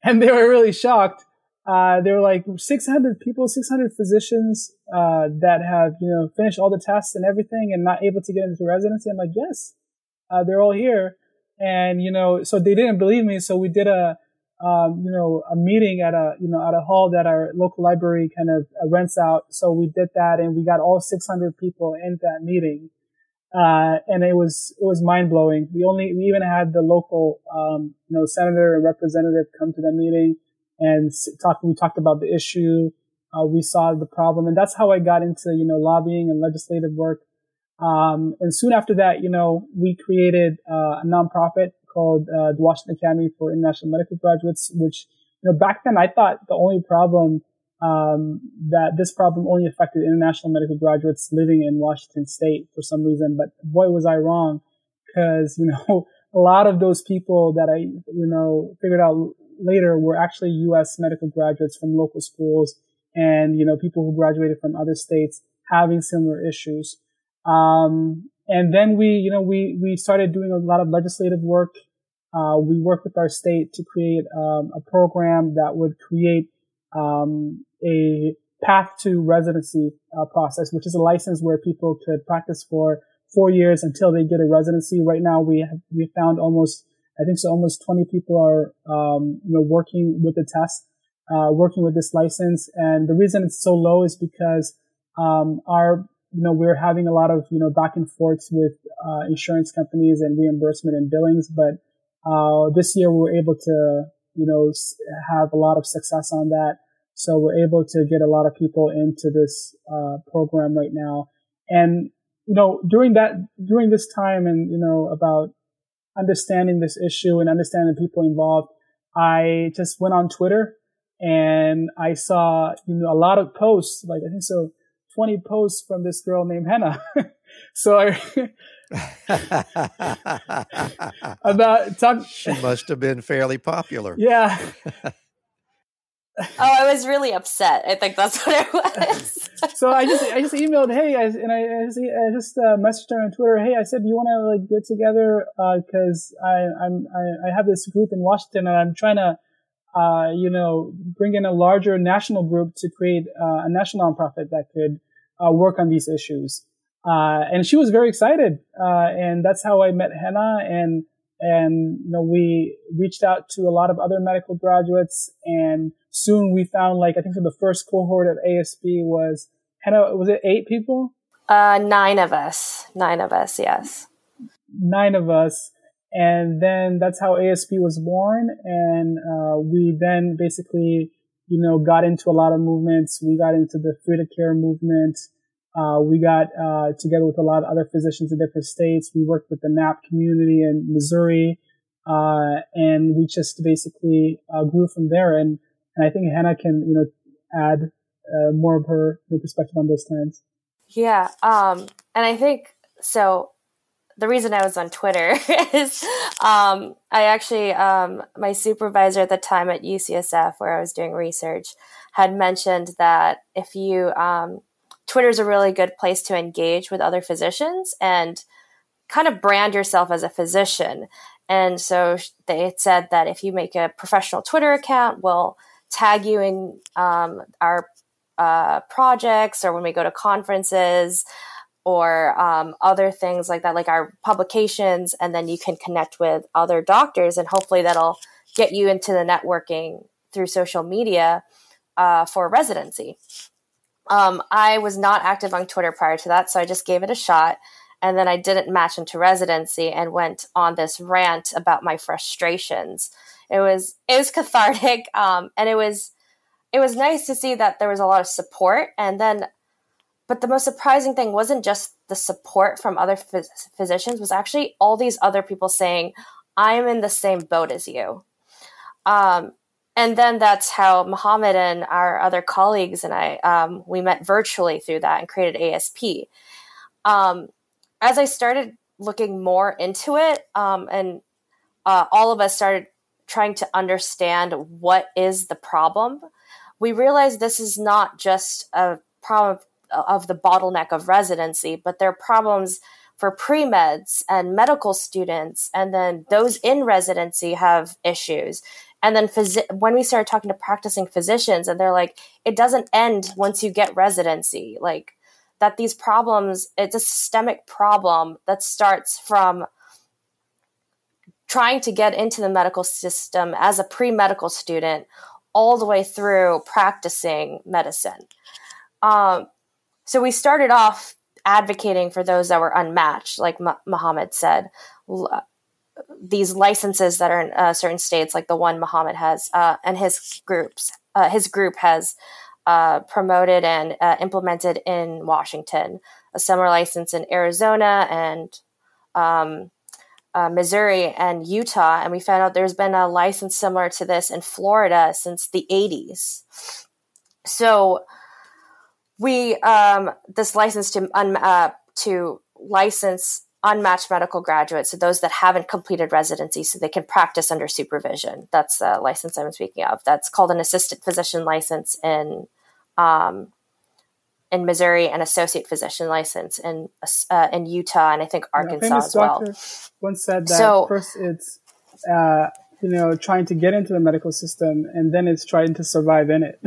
really shocked. They were like 600 people, 600 physicians, that have, finished all the tests and everything and not able to get into residency. I'm like, yes, they're all here. And, so they didn't believe me. So we did a meeting at a hall that our local library kind of rents out. So we did that and we got all 600 people in that meeting. And it was mind blowing. We even had the local, senator and representative come to the meeting and we talked about the issue. We saw the problem, and that's how I got into, lobbying and legislative work. And soon after that, we created a nonprofit called the Washington Academy for International Medical Graduates, which, back then I thought the only problem, that this problem only affected international medical graduates living in Washington State for some reason. But boy, was I wrong, because, a lot of those people that I, figured out later were actually U.S. medical graduates from local schools and, people who graduated from other states having similar issues. And then we started doing a lot of legislative work. We worked with our state to create, a program that would create, a path to residency, process, which is a license where people could practice for 4 years until they get a residency. Right now we found almost 20 people are, working with the test, working with this license. And the reason it's so low is because, we're having a lot of, back and forths with, insurance companies and reimbursement and billings. But, this year we were able to, have a lot of success on that. So we're able to get a lot of people into this, program right now. And, during this time and, about understanding this issue and understanding the people involved, I just went on Twitter and I saw, a lot of posts, 20 posts from this girl named Henna. So
she must have been fairly popular.
Yeah.
I was really upset. I think that's what it was.
So I just emailed, hey, I just messaged her on Twitter. Hey, I said, do you want to get together? Cause I have this group in Washington and I'm trying to, bring in a larger national group to create a national nonprofit that could, work on these issues. And she was very excited. And that's how I met Henna. And we reached out to a lot of other medical graduates, and soon we found the first cohort of ASP was Henna. Was it 8 people?
9 of us. 9 of us. Yes.
9 of us. And then that's how ASP was born. And, we then basically, got into a lot of movements. We got into the Free to Care movement. We got, together with a lot of other physicians in different states. We worked with the NAP community in Missouri. And we just basically, grew from there. And I think Henna can, add, more of her perspective on those times.
Yeah. And I think, so the reason I was on Twitter is, I actually, my supervisor at the time at UCSF, where I was doing research, had mentioned that if you, Twitter is a really good place to engage with other physicians and kind of brand yourself as a physician. And so they had said that if you make a professional Twitter account, we'll tag you in our projects or when we go to conferences or other things like that, like our publications, and then you can connect with other doctors, and hopefully that'll get you into the networking through social media for residency. I was not active on Twitter prior to that, so I just gave it a shot. And then I didn't match into residency and went on this rant about my frustrations. It was cathartic. And it was nice to see that there was a lot of support. But the most surprising thing wasn't just the support from other physicians, was actually all these other people saying, I'm in the same boat as you. And then that's how Mohamed and our other colleagues and I, we met virtually through that and created ASP. As I started looking more into it, and all of us started trying to understand what is the problem, we realized this is not just a problem of the bottleneck of residency, but there are problems for pre-meds and medical students, and then those in residency have issues. And then when we started talking to practicing physicians, and they're like, it doesn't end once you get residency, like that these problems, it's a systemic problem that starts from trying to get into the medical system as a pre-medical student all the way through practicing medicine. So we started off advocating for those that were unmatched, like Mohamed said, these licenses that are in certain states, like the one Mohamed has, and his group has promoted and implemented in Washington, a similar license in Arizona and Missouri and Utah. And we found out there's been a license similar to this in Florida since the 80s. So we this license to license unmatched medical graduates, so those that haven't completed residency, so they can practice under supervision. That's the license I'm speaking of. That's called an assistant physician license in Missouri, and associate physician license in Utah, and I think Arkansas as well.
Once said that first it's trying to get into the medical system, and then it's trying to survive in it.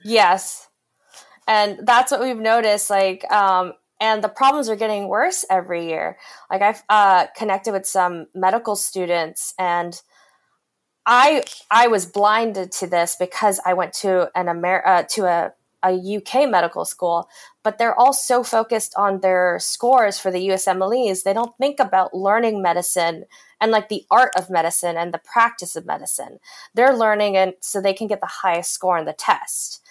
Yes. And that's what we've noticed, and the problems are getting worse every year. Like I've connected with some medical students, and I was blinded to this because I went to a UK medical school, but they're all so focused on their scores for the USMLEs. They don't think about learning medicine and like the art of medicine and the practice of medicine. They're learning it so they can get the highest score on the test.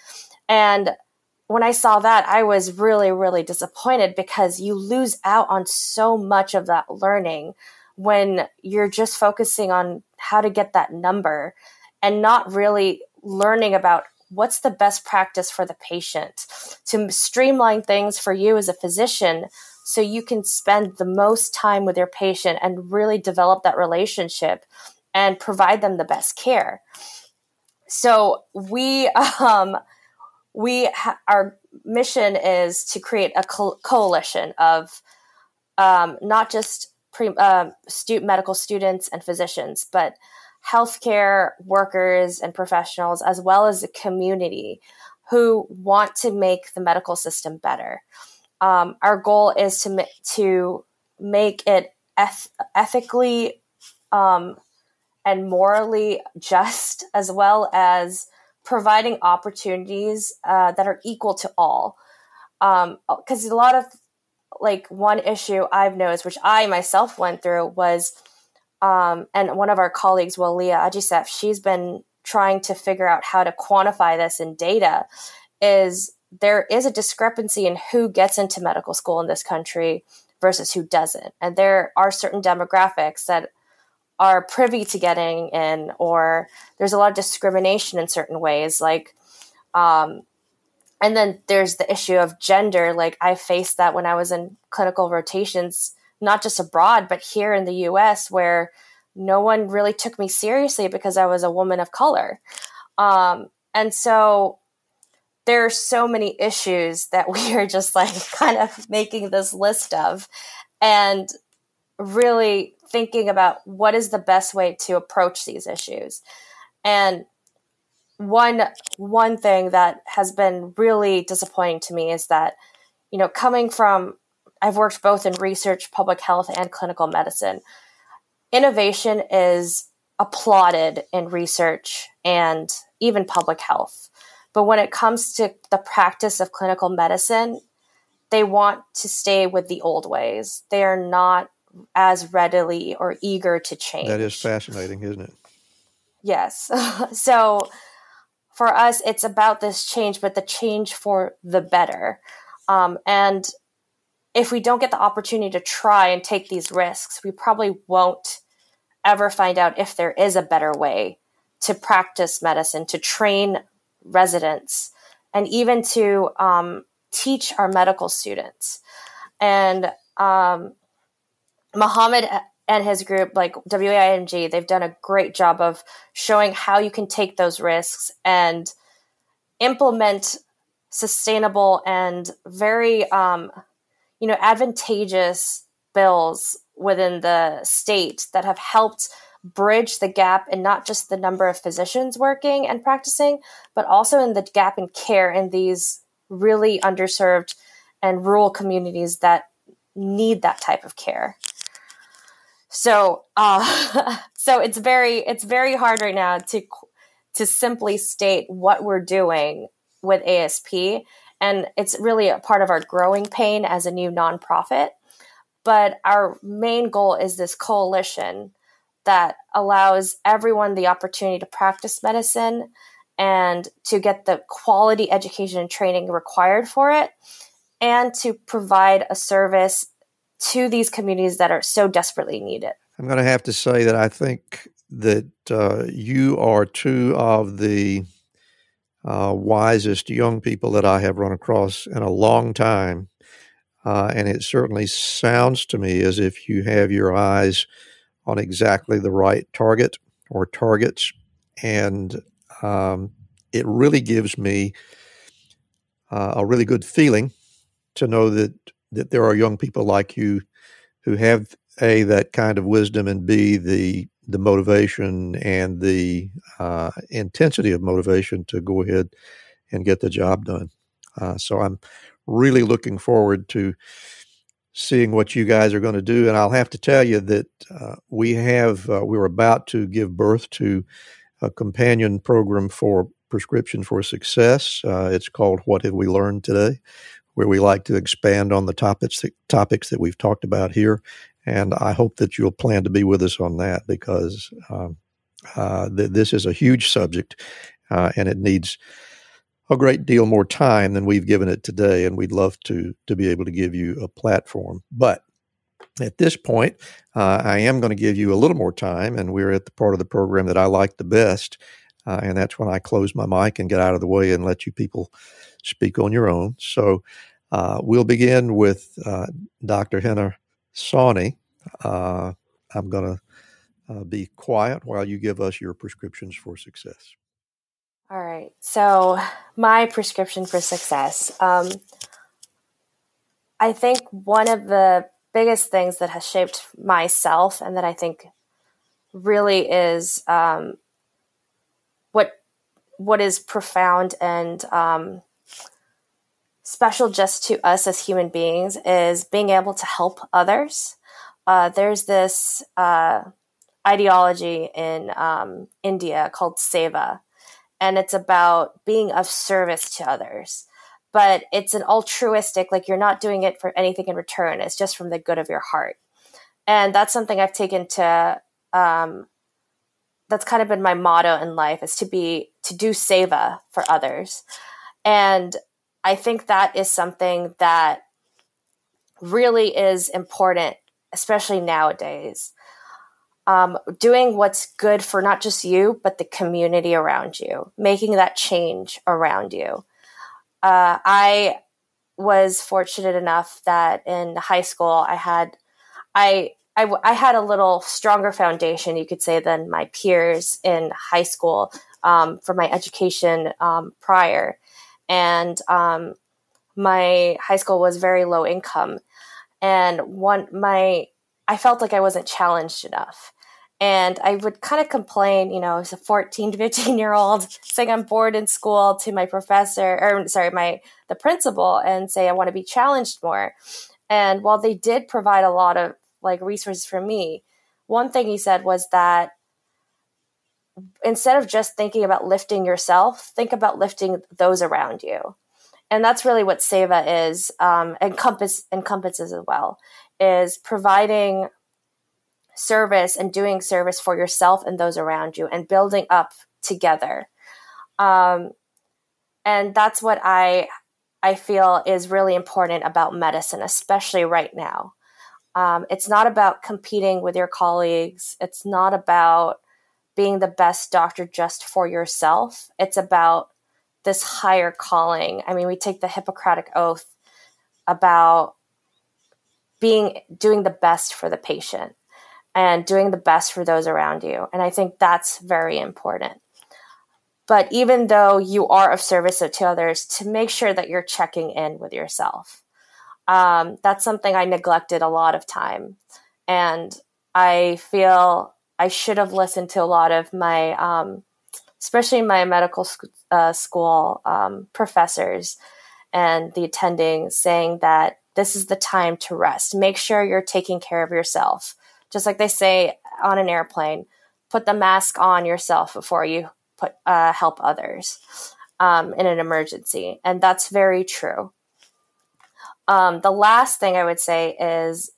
And when I saw that, I was really, really disappointed, because you lose out on so much of that learning when you're just focusing on how to get that number and not really learning about what's the best practice for the patient, to streamline things for you as a physician so you can spend the most time with your patient and really develop that relationship and provide them the best care. So our mission is to create a coalition of not just medical students and physicians, but healthcare workers and professionals, as well as the community who want to make the medical system better. Our goal is to make it ethically and morally just, as well as providing opportunities that are equal to all. Because a lot of, one issue I've noticed, which I myself went through, was, and one of our colleagues, Walia Ajisef, she's been trying to figure out how to quantify this in data, is there is a discrepancy in who gets into medical school in this country versus who doesn't. And there are certain demographics that are privy to getting in, or there's a lot of discrimination in certain ways. And then there's the issue of gender. Like I faced that when I was in clinical rotations, not just abroad, but here in the US, where no one really took me seriously because I was a woman of color. And so there are so many issues that we are just kind of making this list of, and really thinking about what is the best way to approach these issues. And one thing that has been really disappointing to me is that, coming from, I've worked both in research, public health, and clinical medicine. Innovation is applauded in research and even public health. But when it comes to the practice of clinical medicine,
they want to stay with the old ways. They are not as readily or eager to change.
That is fascinating, isn't it?
Yes. So for us, it's about this change, but the change for the better. And if we don't get the opportunity to try and take these risks, we probably won't ever find out if there is a better way to practice medicine, to train residents, and even to teach our medical students. And Mohamed and his group, like WAIMG, they've done a great job of showing how you can take those risks and implement sustainable and very, advantageous bills within the state that have helped bridge the gap in not just the number of physicians working and practicing, but also in the gap in care in these really underserved and rural communities that need that type of care. So, so it's very hard right now to simply state what we're doing with ASP, and it's really a part of our growing pain as a new nonprofit. But our main goal is this coalition that allows everyone the opportunity to practice medicine and to get the quality education and training required for it, and to provide a service to these communities that are so desperately needed.
I'm going to have to say that I think that you are two of the wisest young people that I have run across in a long time. And it certainly sounds to me as if you have your eyes on exactly the right target or targets. And it really gives me a really good feeling to know that there are young people like you who have A, that kind of wisdom, and B, the motivation and the intensity of motivation to go ahead and get the job done. So I'm really looking forward to seeing what you guys are going to do. And I'll have to tell you that we're about to give birth to a companion program for Prescription for Success. It's called What Have We Learned Today, where we like to expand on the topics that we've talked about here. And I hope that you'll plan to be with us on that, because this is a huge subject and it needs a great deal more time than we've given it today. And we'd love to be able to give you a platform. But at this point, I am going to give you a little more time, and we're at the part of the program that I like the best. And that's when I close my mic and get out of the way and let you people speak on your own. So we'll begin with Dr. Henna Sawhney. I'm going to be quiet while you give us your prescriptions for success.
All right. So my prescription for success. I think one of the biggest things that has shaped myself, and that I think really is what is profound and special just to us as human beings, is being able to help others. There's this ideology in India called seva, and it's about being of service to others. But it's an altruistic, like you're not doing it for anything in return. It's just from the good of your heart. And that's something I've taken to, that's kind of been my motto in life, is to do seva for others. And I think that is something that really is important, especially nowadays. Doing what's good for not just you, but the community around you, making that change around you. I was fortunate enough that in high school I had a little stronger foundation, you could say, than my peers in high school for my education prior. And my high school was very low income, and I felt like I wasn't challenged enough. And I would kind of complain, as a 14 to 15-year-old, saying I'm bored in school to my the principal, and say I want to be challenged more. And while they did provide a lot of resources for me, one thing he said was that instead of just thinking about lifting yourself, think about lifting those around you. And that's really what SEVA is, encompasses as well, is providing service and doing service for yourself and those around you and building up together. And that's what I feel is really important about medicine, especially right now. It's not about competing with your colleagues. It's not about being the best doctor just for yourself. It's about this higher calling. I mean, we take the Hippocratic Oath about doing the best for the patient and doing the best for those around you. And I think that's very important. But even though you are of service to others, to make sure that you're checking in with yourself. That's something I neglected a lot of time. And I feel I should have listened to a lot of my, especially my medical school professors and the attending, saying that this is the time to rest. Make sure you're taking care of yourself. Just like they say on an airplane, put the mask on yourself before you help others in an emergency. And that's very true. The last thing I would say is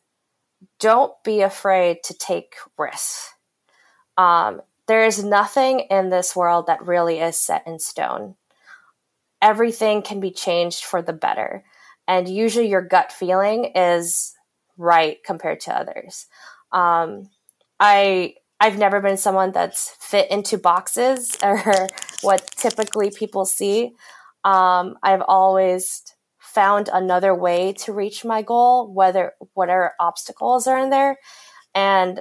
don't be afraid to take risks. There is nothing in this world that really is set in stone. Everything can be changed for the better. And usually your gut feeling is right compared to others. I've never been someone that's fit into boxes or what typically people see. I've always found another way to reach my goal, whatever obstacles are in there. And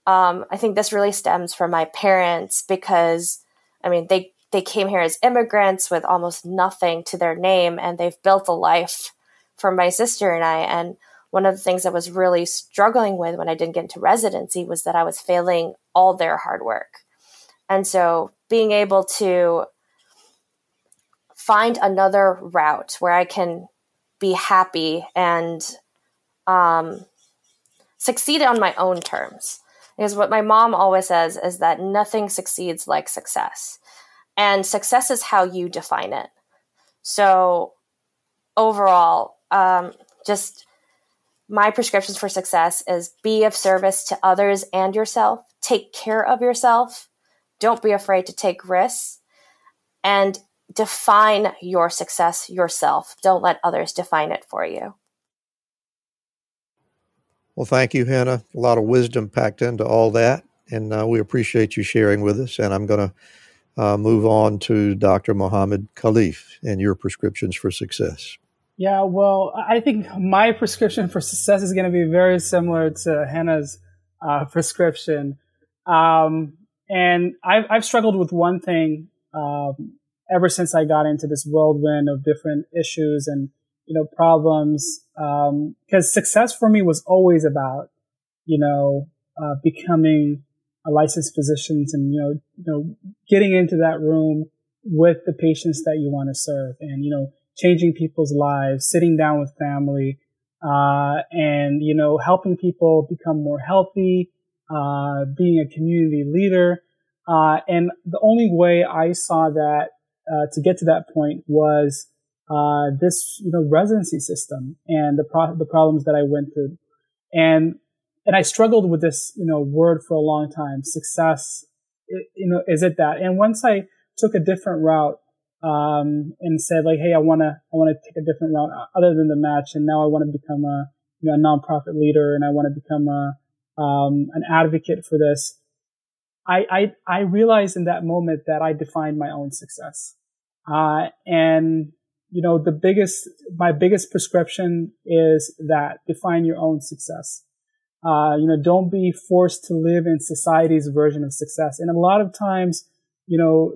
I think this really stems from my parents because, I mean, they came here as immigrants with almost nothing to their name, and they've built a life for my sister and I. And one of the things I was really struggling with when I didn't get into residency was that I was failing all their hard work. And so being able to find another route where I can be happy and succeed on my own terms. Because what my mom always says is that nothing succeeds like success. And success is how you define it. So overall, just my prescriptions for success is be of service to others and yourself. Take care of yourself. Don't be afraid to take risks. And define your success yourself. Don't let others define it for you.
Well, thank you, Henna. A lot of wisdom packed into all that, and we appreciate you sharing with us. And I'm going to move on to Dr. Mohamed Khalif and your prescriptions for success.
Yeah, well, I think my prescription for success is going to be very similar to Henna's prescription. And I've struggled with one thing ever since I got into this whirlwind of different issues and, problems. Because success for me was always about, becoming a licensed physician and, getting into that room with the patients that you want to serve and, changing people's lives, sitting down with family, and, helping people become more healthy, being a community leader. And the only way I saw that, to get to that point was, this, residency system and the problems that I went through. And I struggled with this, word for a long time. Success, is it that? And once I took a different route, and said like, hey, I want to take a different route other than the match. And now I want to become a nonprofit leader and I want to become an advocate for this. I realized in that moment that I defined my own success. And, my biggest prescription is that define your own success. Don't be forced to live in society's version of success. And a lot of times,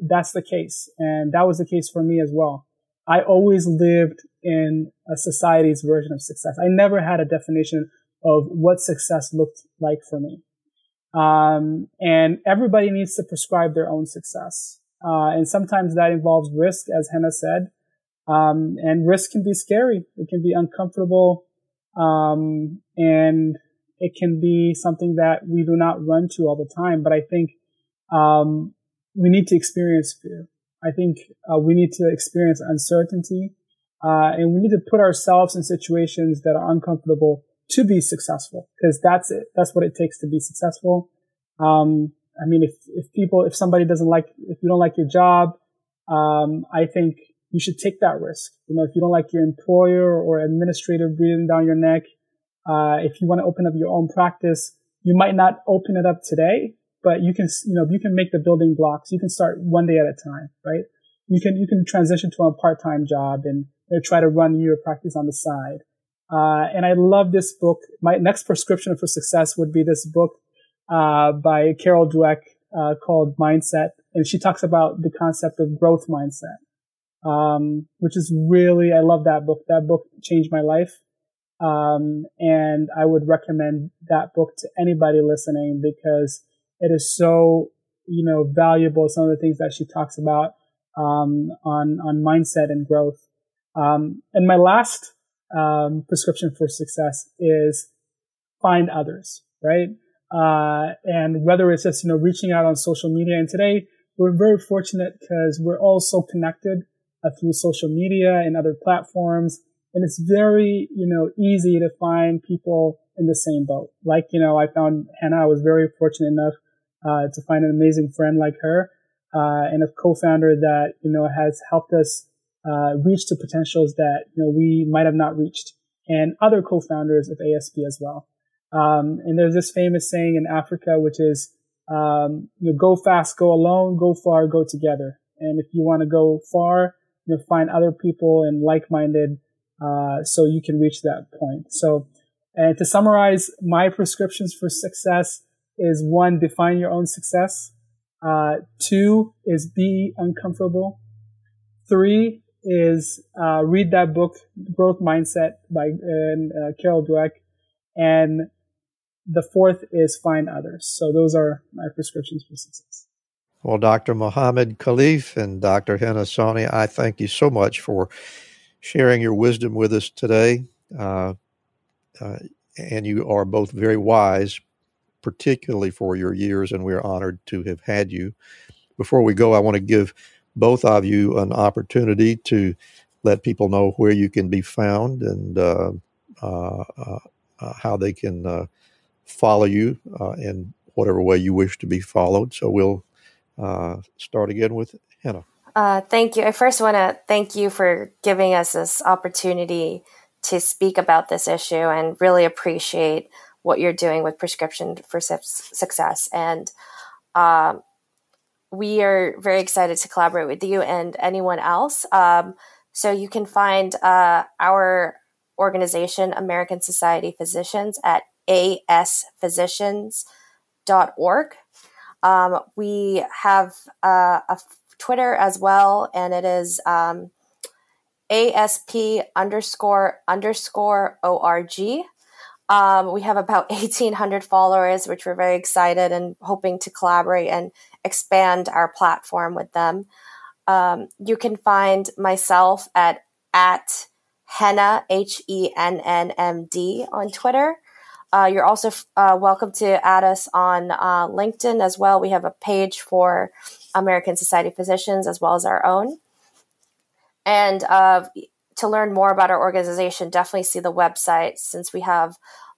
that's the case. And that was the case for me as well. I always lived in a society's version of success. I never had a definition of what success looked like for me. And everybody needs to prescribe their own success. And sometimes that involves risk, as Henna said. And risk can be scary. It can be uncomfortable. And it can be something that we do not run to all the time. But I think, we need to experience fear. I think, we need to experience uncertainty. And we need to put ourselves in situations that are uncomfortable to be successful, because that's it. That's what it takes to be successful. I mean, if somebody if you don't like your job, I think you should take that risk. If you don't like your employer or administrator breathing down your neck, if you want to open up your own practice, you might not open it up today, but you can make the building blocks. You can start one day at a time, right? You can transition to a part-time job and try to run your practice on the side. And I love this book. My next prescription for success would be this book, by Carol Dweck, called Mindset. And she talks about the concept of growth mindset, which is really, I love that book. That book changed my life. And I would recommend that book to anybody listening, because it is so, valuable. Some of the things that she talks about, on mindset and growth. And my last, prescription for success is find others, right? And whether it's just, reaching out on social media. And today we're very fortunate because we're all so connected through social media and other platforms. And it's very, easy to find people in the same boat. Like, I found Henna. I was very fortunate enough, to find an amazing friend like her, and a co-founder that, has helped us, reach the potentials that, we might have not reached, and other co-founders of ASP as well. And there's this famous saying in Africa, which is, go fast, go alone, go far, go together. And if you want to go far, find other people and like-minded, so you can reach that point. So, and to summarize, my prescriptions for success is 1, define your own success. 2 is be uncomfortable. 3 is, read that book, Growth Mindset by Carol Dweck. And the 4th is find others. So those are my prescriptions for success.
Well, Dr. Mohamed, Khalif, and Dr. Henna Sawhney, I thank you so much for sharing your wisdom with us today. And you are both very wise, particularly for your years, and we're honored to have had you. Before we go, I want to give both of you an opportunity to let people know where you can be found and how they can follow you in whatever way you wish to be followed. So we'll start again with Henna.
Thank you. I first want to thank you for giving us this opportunity to speak about this issue, and really appreciate what you're doing with Prescription for Success. And we are very excited to collaborate with you and anyone else. So you can find our organization, American Society of Physicians, at asphysicians.org. We have a Twitter as well, and it is ASP__ORG. We have about 1,800 followers, which we're very excited and hoping to collaborate and expand our platform with them. You can find myself at Henna, HENNMD on Twitter. You're also welcome to add us on LinkedIn as well. We have a page for American Society of Physicians as well as our own. And to learn more about our organization, definitely see the website, since we have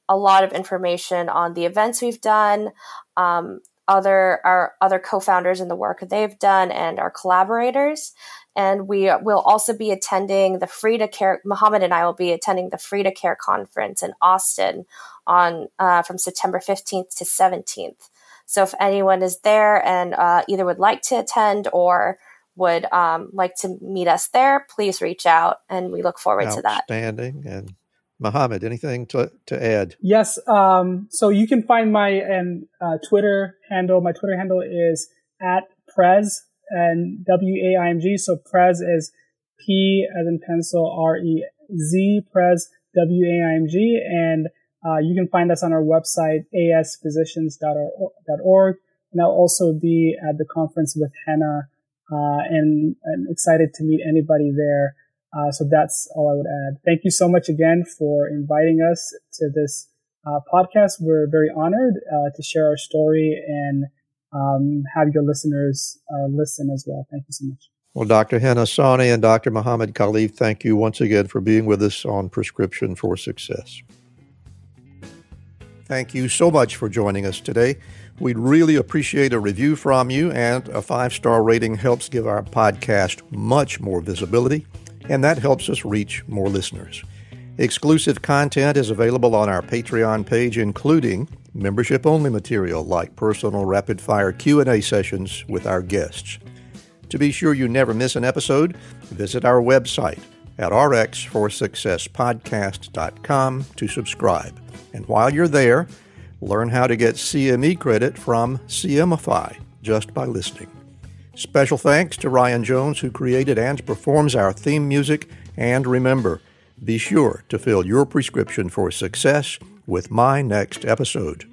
a lot of information on the events we've done, our other co-founders and the work they've done, and our collaborators. And we will also be attending the Free to Care. Mohamed and I will be attending the Free to Care conference in Austin on from September 15th to 17th. So if anyone is there and either would like to attend or would like to meet us there, please reach out, and we look forward to that.
Outstanding. And Mohamed, anything to add?
Yes. So you can find my Twitter handle. My Twitter handle is @Prez and WAIMG. So Prez is P as in pencil, REZ, Prez, WAIMG. And you can find us on our website, asphysicians.org. And I'll also be at the conference with Henna, and I'm excited to meet anybody there. So that's all I would add. Thank you so much again for inviting us to this podcast. We're very honored to share our story and have your listeners listen as well. Thank you so much.
Well, Dr. Henna Sawhney and Dr. Mohamed Khalif, thank you once again for being with us on Prescription for Success. Thank you so much for joining us today. We'd really appreciate a review from you, and a 5-star rating helps give our podcast much more visibility, and that helps us reach more listeners. Exclusive content is available on our Patreon page, including membership-only material like personal rapid-fire Q&A sessions with our guests. To be sure you never miss an episode, visit our website at rxforsuccesspodcast.com to subscribe. And while you're there, learn how to get CME credit from CMify just by listening. Special thanks to Ryan Jones, who created and performs our theme music. And remember, be sure to fill your prescription for success with my next episode.